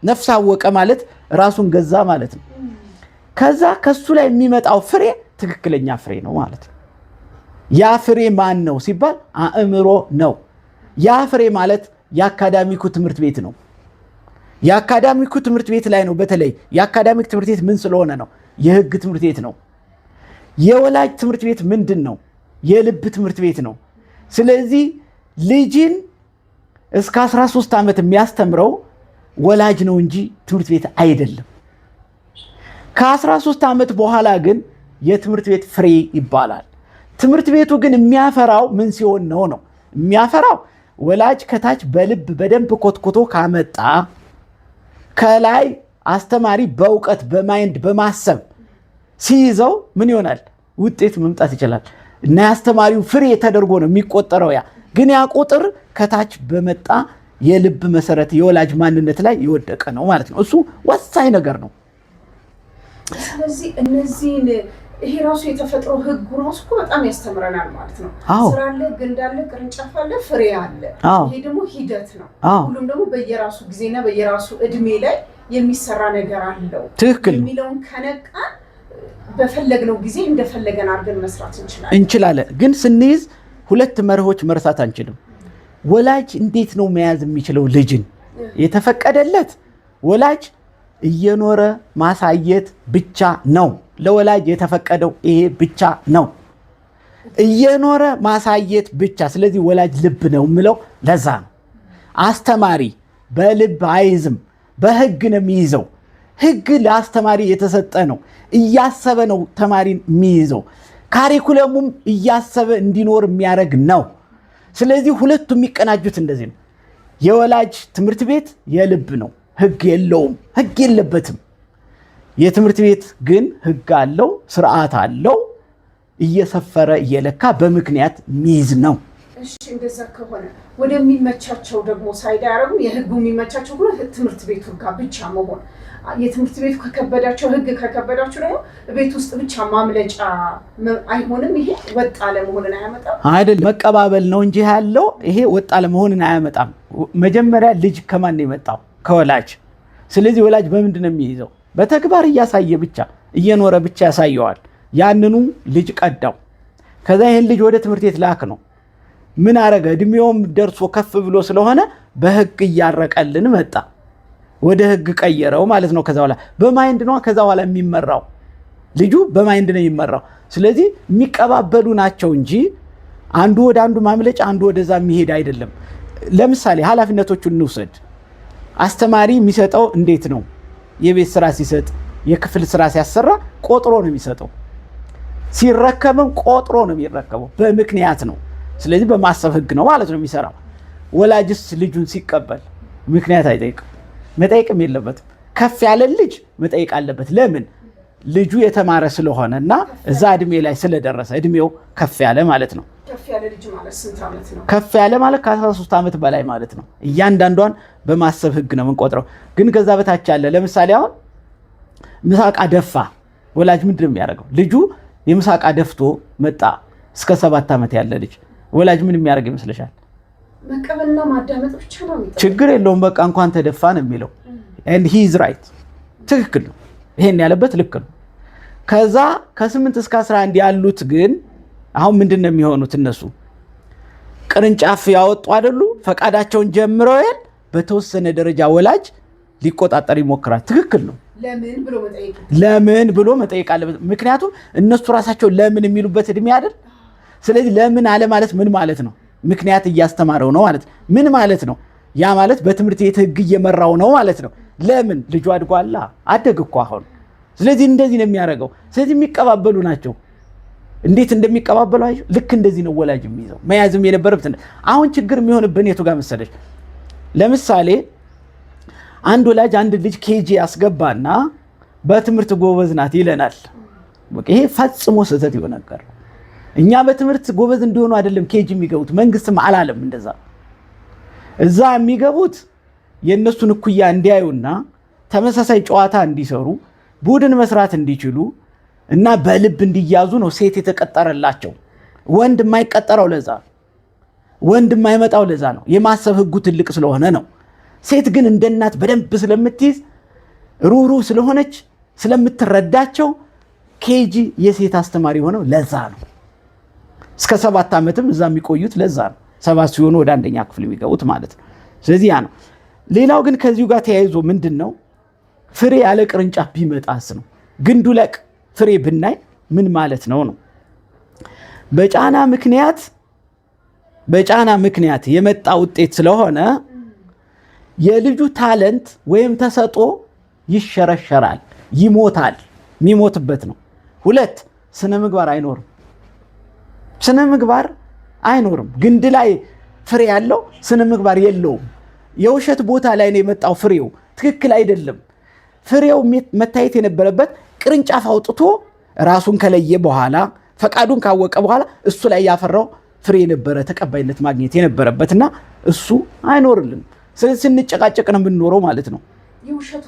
ነፍስ አወቀ ማለት ራሱን ገዛ ማለት ነው። ከዛ ከሱ ላይ የሚመጣው ፍሬ ትክክለኛ ፍሬ ነው ማለት ነው። ያ ፍሬ ማን ነው ሲባል አእምሮ ነው። ያ ፍሬ ማለት የአካዳሚኩ ትምህርት ቤት ነው። የአካዳሚኩ ትምህርት ቤት ላይ ነው። በተለይ የአካዳሚክ ትምህርት ቤት ምን ስለሆነ ነው? የህግ ትምህርት ቤት ነው። የወላጅ ትምህርት ቤት ምንድን ነው? የልብ ትምህርት ቤት ነው። ስለዚህ ልጅን እስከ 13 ዓመት የሚያስተምረው ወላጅ ነው እንጂ ትምህርት ቤት አይደለም። ከ13 ዓመት በኋላ ግን የትምህርት ቤት ፍሬ ይባላል። ትምህርት ቤቱ ግን የሚያፈራው ምን ሲሆን ነው? የሚያፈራው ወላጅ ከታች በልብ በደንብ ኮትኮቶ ካመጣ፣ ከላይ አስተማሪ በእውቀት በማይንድ በማሰብ ሲይዘው ምን ይሆናል? ውጤት መምጣት ይችላል። እና የአስተማሪው ፍሬ ተደርጎ ነው የሚቆጠረው። ያ ግን ያ ቁጥር ከታች በመጣ የልብ መሰረት የወላጅ ማንነት ላይ የወደቀ ነው ማለት ነው። እሱ ወሳኝ ነገር ነው። ስለዚህ እነዚህን ይሄ ራሱ የተፈጥሮ ህጉ ራሱ እኮ በጣም ያስተምረናል ማለት ነው። ስራ አለ፣ ግንድ አለ፣ ቅርንጫፍ አለ፣ ፍሬ አለ። ይሄ ደግሞ ሂደት ነው። ሁሉም ደግሞ በየራሱ ጊዜና በየራሱ እድሜ ላይ የሚሰራ ነገር አለው። ትክክል የሚለውን ከነቃን በፈለግነው ጊዜ እንደፈለገን አድርገን መስራት እንችላለን። ግን ስንይዝ ሁለት መርሆች መርሳት አንችልም። ወላጅ እንዴት ነው መያዝ የሚችለው ልጅን? የተፈቀደለት ወላጅ እየኖረ ማሳየት ብቻ ነው። ለወላጅ የተፈቀደው ይሄ ብቻ ነው፣ እየኖረ ማሳየት ብቻ። ስለዚህ ወላጅ ልብ ነው የምለው ለዛ ነው። አስተማሪ በልብ አይዝም፣ በህግ ነው የሚይዘው። ህግ ለአስተማሪ የተሰጠ ነው። እያሰበ ነው ተማሪን የሚይዘው። ካሪኩለሙም እያሰበ እንዲኖር የሚያደርግ ነው። ስለዚህ ሁለቱ የሚቀናጁት እንደዚህ ነው። የወላጅ ትምህርት ቤት የልብ ነው፣ ህግ የለውም፣ ህግ የለበትም። የትምህርት ቤት ግን ህግ አለው፣ ስርዓት አለው፣ እየሰፈረ እየለካ በምክንያት ሚዝ ነው። እሺ እንደዛ ከሆነ ወደሚመቻቸው ደግሞ ሳይድ ያረጉ የህጉ የሚመቻቸው ሁሉ ትምህርት ቤቱ ጋር ብቻ መሆን የትምህርት ቤቱ ከከበዳቸው ህግ ከከበዳቸው ደግሞ ቤት ውስጥ ብቻ ማምለጫ አይሆንም። ይሄ ወጥ አለ መሆንን አያመጣም አይደል? መቀባበል ነው እንጂ ያለው ይሄ ወጥ አለ መሆንን አያመጣም። መጀመሪያ ልጅ ከማን ነው የመጣው? ከወላጅ። ስለዚህ ወላጅ በምንድን ነው የሚይዘው? በተግባር እያሳየ ብቻ እየኖረ ብቻ ያሳየዋል። ያንኑ ልጅ ቀዳው። ከዛ ይሄን ልጅ ወደ ትምህርት ቤት ላክ ነው። ምን አረገ? እድሜውም ደርሶ ከፍ ብሎ ስለሆነ በህግ እያረቀልን መጣ። ወደ ህግ ቀየረው ማለት ነው። ከዛ በኋላ በማይንድ ነው ከዛ በኋላ የሚመራው ልጁ በማይንድ ነው የሚመራው። ስለዚህ የሚቀባበሉ ናቸው እንጂ አንዱ ወደ አንዱ ማምለጫ አንዱ ወደዛ የሚሄድ አይደለም። ለምሳሌ ኃላፊነቶቹን እንውሰድ። አስተማሪ የሚሰጠው እንዴት ነው? የቤት ስራ ሲሰጥ የክፍል ስራ ሲያሰራ ቆጥሮ ነው የሚሰጠው። ሲረከብም ቆጥሮ ነው የሚረከበው፣ በምክንያት ነው። ስለዚህ በማሰብ ህግ ነው ማለት ነው የሚሰራው። ወላጅስ ልጁን ሲቀበል ምክንያት አይጠይቅም፣ መጠየቅም የለበትም። ከፍ ያለ ልጅ መጠየቅ አለበት። ለምን? ልጁ የተማረ ስለሆነ እና እዛ እድሜ ላይ ስለደረሰ እድሜው ከፍ ያለ ማለት ነው። ከፍ ያለ ልጅ ማለት ስንት ዓመት ነው? ከፍ ያለ ማለት ከ13 ዓመት በላይ ማለት ነው። እያንዳንዷን በማሰብ ህግ ነው የምንቆጥረው። ግን ከዛ በታች ያለ ለምሳሌ አሁን ምሳቃ ደፋ፣ ወላጅ ምንድን ነው የሚያደርገው? ልጁ የምሳቃ ደፍቶ መጣ። እስከ 7 ዓመት ያለ ልጅ ወላጅ ምን የሚያደርግ ይመስልሻል? መቀበልና ማዳመጥ ብቻ ነው የሚጠበቀው። ችግር የለውም በቃ እንኳን ተደፋ ነው የሚለው። and he is right፣ ትክክል ነው። ይሄን ያለበት ልክ ነው። ከዛ ከ8 እስከ 11 ያሉት ግን አሁን ምንድን ነው የሚሆኑት? እነሱ ቅርንጫፍ ያወጡ አይደሉ? ፈቃዳቸውን ጀምረው በተወሰነ ደረጃ ወላጅ ሊቆጣጠር ይሞክራል። ትክክል ነው። ለምን ብሎ መጠየቅ አለበት። ምክንያቱም እነሱ ራሳቸው ለምን የሚሉበት እድሜ አይደል? ስለዚህ ለምን አለ ማለት ምን ማለት ነው? ምክንያት እያስተማረው ነው ማለት ምን ማለት ነው? ያ ማለት በትምህርት ቤት ህግ እየመራው ነው ማለት ነው። ለምን? ልጁ አድጓላ፣ አደግ እኮ አሁን። ስለዚህ እንደዚህ ነው የሚያደርገው። ስለዚህ የሚቀባበሉ ናቸው። እንዴት እንደሚቀባበሉ አይደል? ልክ እንደዚህ ነው ወላጅ የሚይዘው መያዝም የነበረበት። አሁን ችግር የሚሆንብን የቱ ጋር መሰለሽ? ለምሳሌ አንድ ወላጅ አንድ ልጅ ኬጂ ያስገባና በትምህርት ጎበዝ ናት ይለናል። ይሄ ፈጽሞ ስህተት ይሆን ነገር። እኛ በትምህርት ጎበዝ እንዲሆኑ አይደለም ኬጂ የሚገቡት፣ መንግስትም አላለም እንደዛ። እዛ የሚገቡት የእነሱን እኩያ እንዲያዩና ተመሳሳይ ጨዋታ እንዲሰሩ ቡድን መስራት እንዲችሉ እና በልብ እንዲያዙ ነው ሴት የተቀጠረላቸው። ወንድ የማይቀጠረው ለዛ፣ ወንድ የማይመጣው ለዛ ነው። የማሰብ ህጉ ትልቅ ስለሆነ ነው። ሴት ግን እንደ እናት በደንብ ስለምትይዝ ሩህሩህ ስለሆነች ስለምትረዳቸው ኬጂ የሴት አስተማሪ ሆነው ለዛ ነው። እስከ 7 ዓመትም እዛ የሚቆዩት ለዛ ነው። 7 ሲሆኑ ወደ 1ኛ ክፍል የሚገቡት ማለት ነው። ስለዚህ ያ ነው። ሌላው ግን ከዚሁ ጋር ተያይዞ ምንድን ነው ፍሬ ያለ ቅርንጫፍ ቢመጣስ ነው። ግንዱ ለቅ ፍሬ ብናይ ምን ማለት ነው ነው? በጫና ምክንያት የመጣ ውጤት ስለሆነ የልጁ ታለንት ወይም ተሰጦ ይሸረሸራል፣ ይሞታል። የሚሞትበት ነው። 2 ስነ ምግባር አይኖርም። ስነ ምግባር አይኖርም። ግንድ ላይ ፍሬ ያለው ስነ ምግባር የለውም። የውሸት ቦታ ላይ ነው የመጣው ፍሬው። ትክክል አይደለም። ፍሬው መታየት የነበረበት ቅርንጫፍ አውጥቶ ራሱን ከለየ በኋላ ፈቃዱን ካወቀ በኋላ እሱ ላይ ያፈራው ፍሬ ነበረ ተቀባይነት ማግኘት የነበረበትና እሱ አይኖርልንም። ስለዚህ ስንጨቃጨቅ ነው የምንኖረው ማለት ነው። የውሸት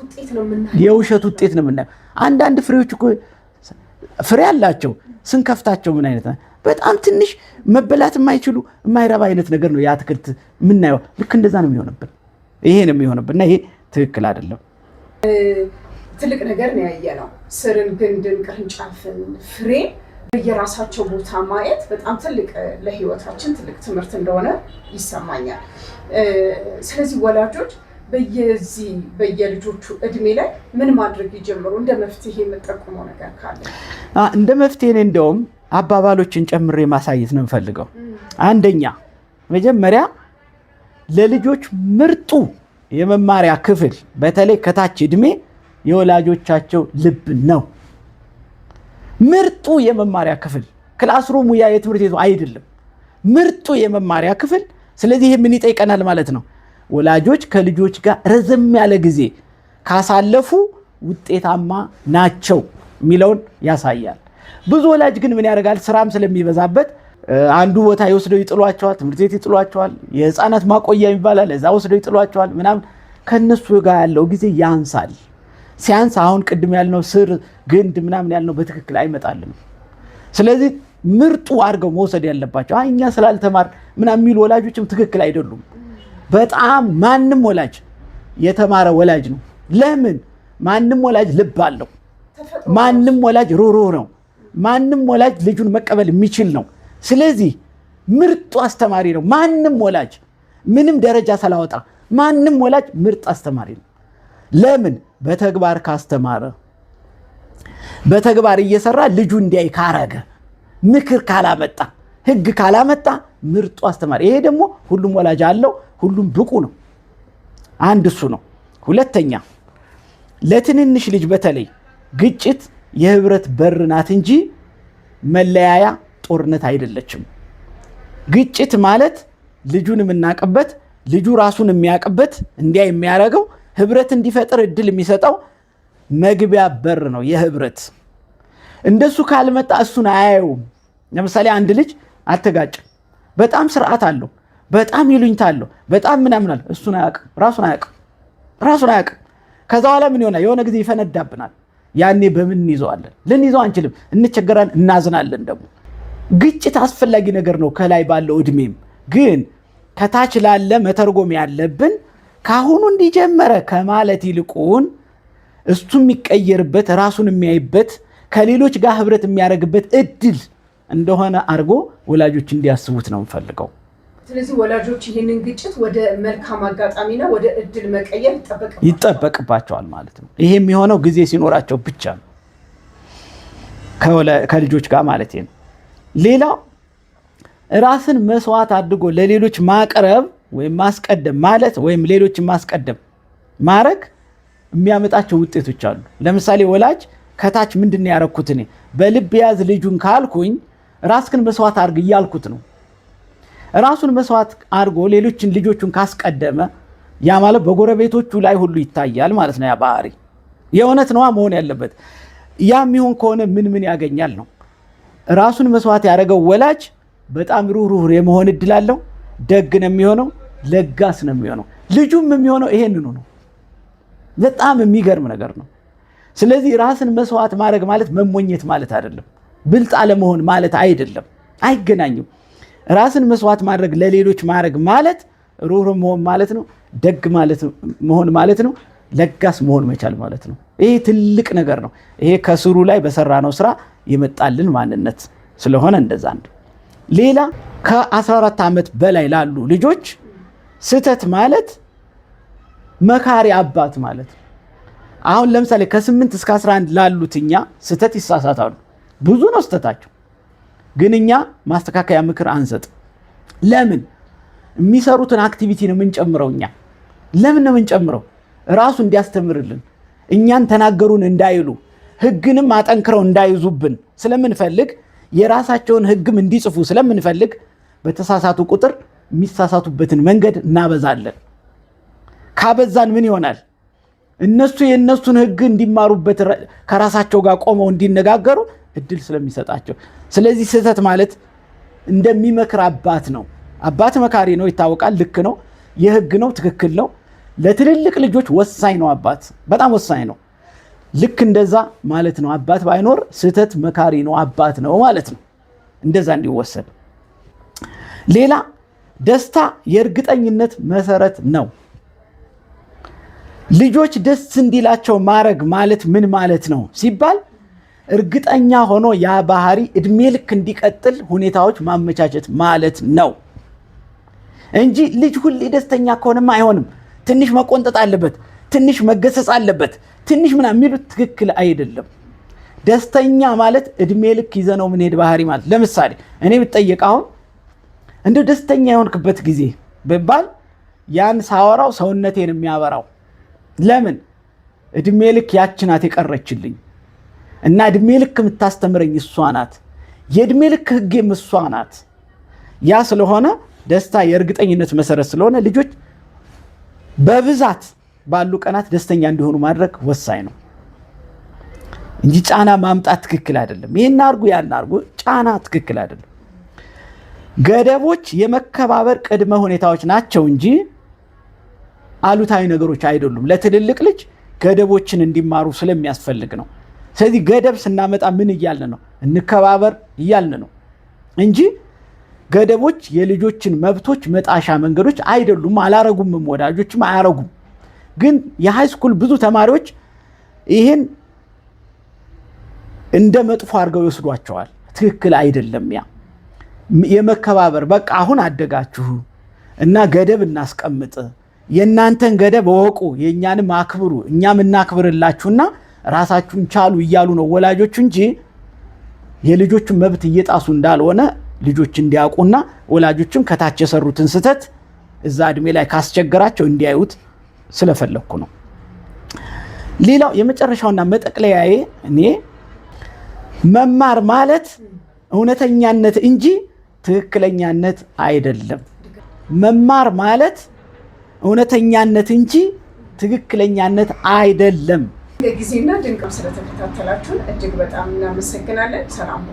ውጤት ነው የምናየው። አንዳንድ ፍሬዎች እኮ ፍሬ አላቸው፣ ስንከፍታቸው ምን አይነት በጣም ትንሽ መበላት የማይችሉ የማይረባ አይነት ነገር ነው የአትክልት የምናየው። ልክ እንደዛ ነው የሚሆንብን። ይሄ ነው የሚሆንብንና ይሄ ትክክል አይደለም። ትልቅ ነገር ነው ያየነው። ስርን፣ ግንድን፣ ቅርንጫፍን፣ ፍሬ በየራሳቸው ቦታ ማየት በጣም ትልቅ ለህይወታችን ትልቅ ትምህርት እንደሆነ ይሰማኛል። ስለዚህ ወላጆች በየልጆቹ እድሜ ላይ ምን ማድረግ ይጀምሩ? እንደ መፍትሄ የምጠቁመው ነገር ካለ እንደ መፍትሄ እንደውም አባባሎችን ጨምሬ ማሳየት ነው የምፈልገው። አንደኛ መጀመሪያ ለልጆች ምርጡ የመማሪያ ክፍል በተለይ ከታች እድሜ የወላጆቻቸው ልብ ነው። ምርጡ የመማሪያ ክፍል ክላስሩሙ ያ የትምህርት ቤቱ አይደለም፣ ምርጡ የመማሪያ ክፍል። ስለዚህ ይሄ ምን ይጠይቀናል ማለት ነው? ወላጆች ከልጆች ጋር ረዘም ያለ ጊዜ ካሳለፉ ውጤታማ ናቸው የሚለውን ያሳያል። ብዙ ወላጅ ግን ምን ያደርጋል? ስራም ስለሚበዛበት አንዱ ቦታ ይወስደው ይጥሏቸዋል፣ ትምህርት ቤት ይጥሏቸዋል፣ የህፃናት ማቆያ ይባላል እዛ ወስደው ይጥሏቸዋል ምናምን። ከነሱ ጋር ያለው ጊዜ ያንሳል። ሲያንስ አሁን ቅድም ያልነው ስር ግንድ ምናምን ያልነው በትክክል አይመጣልም። ስለዚህ ምርጡ አድርገው መውሰድ ያለባቸው እኛ ስላልተማር ምናምን የሚሉ ወላጆችም ትክክል አይደሉም። በጣም ማንም ወላጅ የተማረ ወላጅ ነው። ለምን? ማንም ወላጅ ልብ አለው። ማንም ወላጅ ሩህሩህ ነው። ማንም ወላጅ ልጁን መቀበል የሚችል ነው። ስለዚህ ምርጡ አስተማሪ ነው። ማንም ወላጅ ምንም ደረጃ ሳላወጣ ማንም ወላጅ ምርጥ አስተማሪ ነው። ለምን? በተግባር ካስተማረ፣ በተግባር እየሰራ ልጁ እንዲያይ ካረገ፣ ምክር ካላመጣ፣ ህግ ካላመጣ ምርጡ አስተማሪ። ይሄ ደግሞ ሁሉም ወላጅ አለው። ሁሉም ብቁ ነው። አንድ እሱ ነው። ሁለተኛ ለትንንሽ ልጅ በተለይ ግጭት የህብረት በር ናት እንጂ መለያያ ጦርነት አይደለችም። ግጭት ማለት ልጁን የምናቅበት ልጁ ራሱን የሚያቅበት እንዲያ የሚያደርገው ህብረት እንዲፈጥር እድል የሚሰጠው መግቢያ በር ነው የህብረት። እንደሱ ካልመጣ እሱን አያየውም። ለምሳሌ አንድ ልጅ አልተጋጭም፣ በጣም ስርዓት አለው፣ በጣም ይሉኝታ አለው፣ በጣም ምናምን አለ፣ እሱን አያውቅም፣ ራሱን አያውቅም። ከዛ በኋላ ምን ይሆናል? የሆነ ጊዜ ይፈነዳብናል። ያኔ በምን እንይዘዋለን? ልንይዘው አንችልም፣ እንቸገራለን፣ እናዝናለን። ደግሞ ግጭት አስፈላጊ ነገር ነው ከላይ ባለው እድሜም። ግን ከታች ላለ መተርጎም ያለብን ካሁኑ እንዲጀመረ ከማለት ይልቁን እሱ የሚቀየርበት ራሱን የሚያይበት ከሌሎች ጋር ህብረት የሚያደርግበት እድል እንደሆነ አድርጎ ወላጆች እንዲያስቡት ነው የምፈልገው። ስለዚህ ወላጆች ይህንን ግጭት ወደ መልካም አጋጣሚና ወደ እድል መቀየር ይጠበቅባቸዋል ማለት ነው። ይሄ የሚሆነው ጊዜ ሲኖራቸው ብቻ ነው ከልጆች ጋር ማለት ነው። ሌላው ራስን መስዋዕት አድርጎ ለሌሎች ማቅረብ ወይም ማስቀደም ማለት ወይም ሌሎችን ማስቀደም ማድረግ የሚያመጣቸው ውጤቶች አሉ። ለምሳሌ ወላጅ ከታች ምንድን ነው ያደረኩት እኔ በልብ ያዝ ልጁን ካልኩኝ ራስክን መስዋዕት አድርግ እያልኩት ነው። ራሱን መስዋዕት አድርጎ ሌሎችን ልጆቹን ካስቀደመ ያ ማለት በጎረቤቶቹ ላይ ሁሉ ይታያል ማለት ነው። ያ ባህሪ የእውነት ነዋ መሆን ያለበት። ያ የሚሆን ከሆነ ምን ያገኛል ነው። ራሱን መስዋዕት ያደረገው ወላጅ በጣም ሩህሩህ የመሆን እድል አለው። ደግ ነው የሚሆነው፣ ለጋስ ነው የሚሆነው። ልጁም የሚሆነው ይሄንኑ ነው። በጣም የሚገርም ነገር ነው። ስለዚህ ራስን መስዋዕት ማድረግ ማለት መሞኘት ማለት አይደለም። ብልጥ አለመሆን ማለት አይደለም። አይገናኝም። ራስን መስዋዕት ማድረግ ለሌሎች ማድረግ ማለት ሩህሩህ መሆን ማለት ነው። ደግ መሆን ማለት ነው። ለጋስ መሆን መቻል ማለት ነው። ይሄ ትልቅ ነገር ነው። ይሄ ከስሩ ላይ በሰራነው ስራ የመጣልን ማንነት ስለሆነ እንደዛ ነው። ሌላ ከ14 ዓመት በላይ ላሉ ልጆች ስህተት ማለት መካሪ አባት ማለት ነው። አሁን ለምሳሌ ከ8 እስከ 11 ላሉት እኛ ስህተት ይሳሳታሉ። ብዙ ነው ስህተታቸው፣ ግን እኛ ማስተካከያ ምክር አንሰጥ። ለምን? የሚሰሩትን አክቲቪቲ ነው የምንጨምረው። እኛ ለምን ነው የምንጨምረው? ራሱ እንዲያስተምርልን፣ እኛን ተናገሩን እንዳይሉ፣ ህግንም አጠንክረው እንዳይዙብን ስለምንፈልግ፣ የራሳቸውን ህግም እንዲጽፉ ስለምንፈልግ በተሳሳቱ ቁጥር የሚሳሳቱበትን መንገድ እናበዛለን። ካበዛን ምን ይሆናል? እነሱ የእነሱን ህግ እንዲማሩበት ከራሳቸው ጋር ቆመው እንዲነጋገሩ እድል ስለሚሰጣቸው። ስለዚህ ስህተት ማለት እንደሚመክር አባት ነው። አባት መካሪ ነው፣ ይታወቃል። ልክ ነው፣ የህግ ነው፣ ትክክል ነው። ለትልልቅ ልጆች ወሳኝ ነው። አባት በጣም ወሳኝ ነው። ልክ እንደዛ ማለት ነው። አባት ባይኖር ስህተት መካሪ ነው፣ አባት ነው ማለት ነው። እንደዛ እንዲወሰድ። ሌላ ደስታ የእርግጠኝነት መሰረት ነው። ልጆች ደስ እንዲላቸው ማድረግ ማለት ምን ማለት ነው ሲባል እርግጠኛ ሆኖ ያ ባህሪ እድሜ ልክ እንዲቀጥል ሁኔታዎች ማመቻቸት ማለት ነው እንጂ ልጅ ሁሌ ደስተኛ ከሆነማ አይሆንም። ትንሽ መቆንጠጥ አለበት፣ ትንሽ መገሰጽ አለበት፣ ትንሽ ምናምን የሚሉት ትክክል አይደለም። ደስተኛ ማለት እድሜ ልክ ይዘነው ምንሄድ ባህሪ ማለት። ለምሳሌ እኔ ብትጠየቅ አሁን እንደው ደስተኛ የሆንክበት ጊዜ ብባል ያን ሳወራው ሰውነቴን የሚያበራው ለምን? እድሜ ልክ ያች ናት የቀረችልኝ እና እድሜ ልክ የምታስተምረኝ እሷ ናት። የእድሜ ልክ ህጌም እሷ ናት። ያ ስለሆነ ደስታ የእርግጠኝነት መሰረት ስለሆነ ልጆች በብዛት ባሉ ቀናት ደስተኛ እንዲሆኑ ማድረግ ወሳኝ ነው እንጂ ጫና ማምጣት ትክክል አይደለም። ይሄን አርጉ ያን አርጉ ጫና ትክክል አይደለም። ገደቦች የመከባበር ቅድመ ሁኔታዎች ናቸው እንጂ አሉታዊ ነገሮች አይደሉም። ለትልልቅ ልጅ ገደቦችን እንዲማሩ ስለሚያስፈልግ ነው። ስለዚህ ገደብ ስናመጣ ምን እያልን ነው? እንከባበር እያልን ነው እንጂ ገደቦች የልጆችን መብቶች መጣሻ መንገዶች አይደሉም። አላረጉምም፣ ወዳጆችም አያረጉም። ግን የሃይስኩል ብዙ ተማሪዎች ይህን እንደ መጥፎ አድርገው ይወስዷቸዋል። ትክክል አይደለም። ያ የመከባበር በቃ አሁን አደጋችሁ እና ገደብ እናስቀምጥ፣ የእናንተን ገደብ ወቁ፣ የእኛንም አክብሩ፣ እኛም እናክብርላችሁና ራሳችሁን ቻሉ እያሉ ነው ወላጆች እንጂ የልጆቹን መብት እየጣሱ እንዳልሆነ ልጆች እንዲያውቁና ወላጆችም ከታች የሰሩትን ስህተት እዛ እድሜ ላይ ካስቸገራቸው እንዲያዩት ስለፈለኩ ነው። ሌላው የመጨረሻውና መጠቅለያዬ እኔ መማር ማለት እውነተኛነት እንጂ ትክክለኛነት አይደለም። መማር ማለት እውነተኛነት እንጂ ትክክለኛነት አይደለም። ጊዜና ድንቅ ስለተከታተላችሁን እጅግ በጣም እናመሰግናለን። ሰላም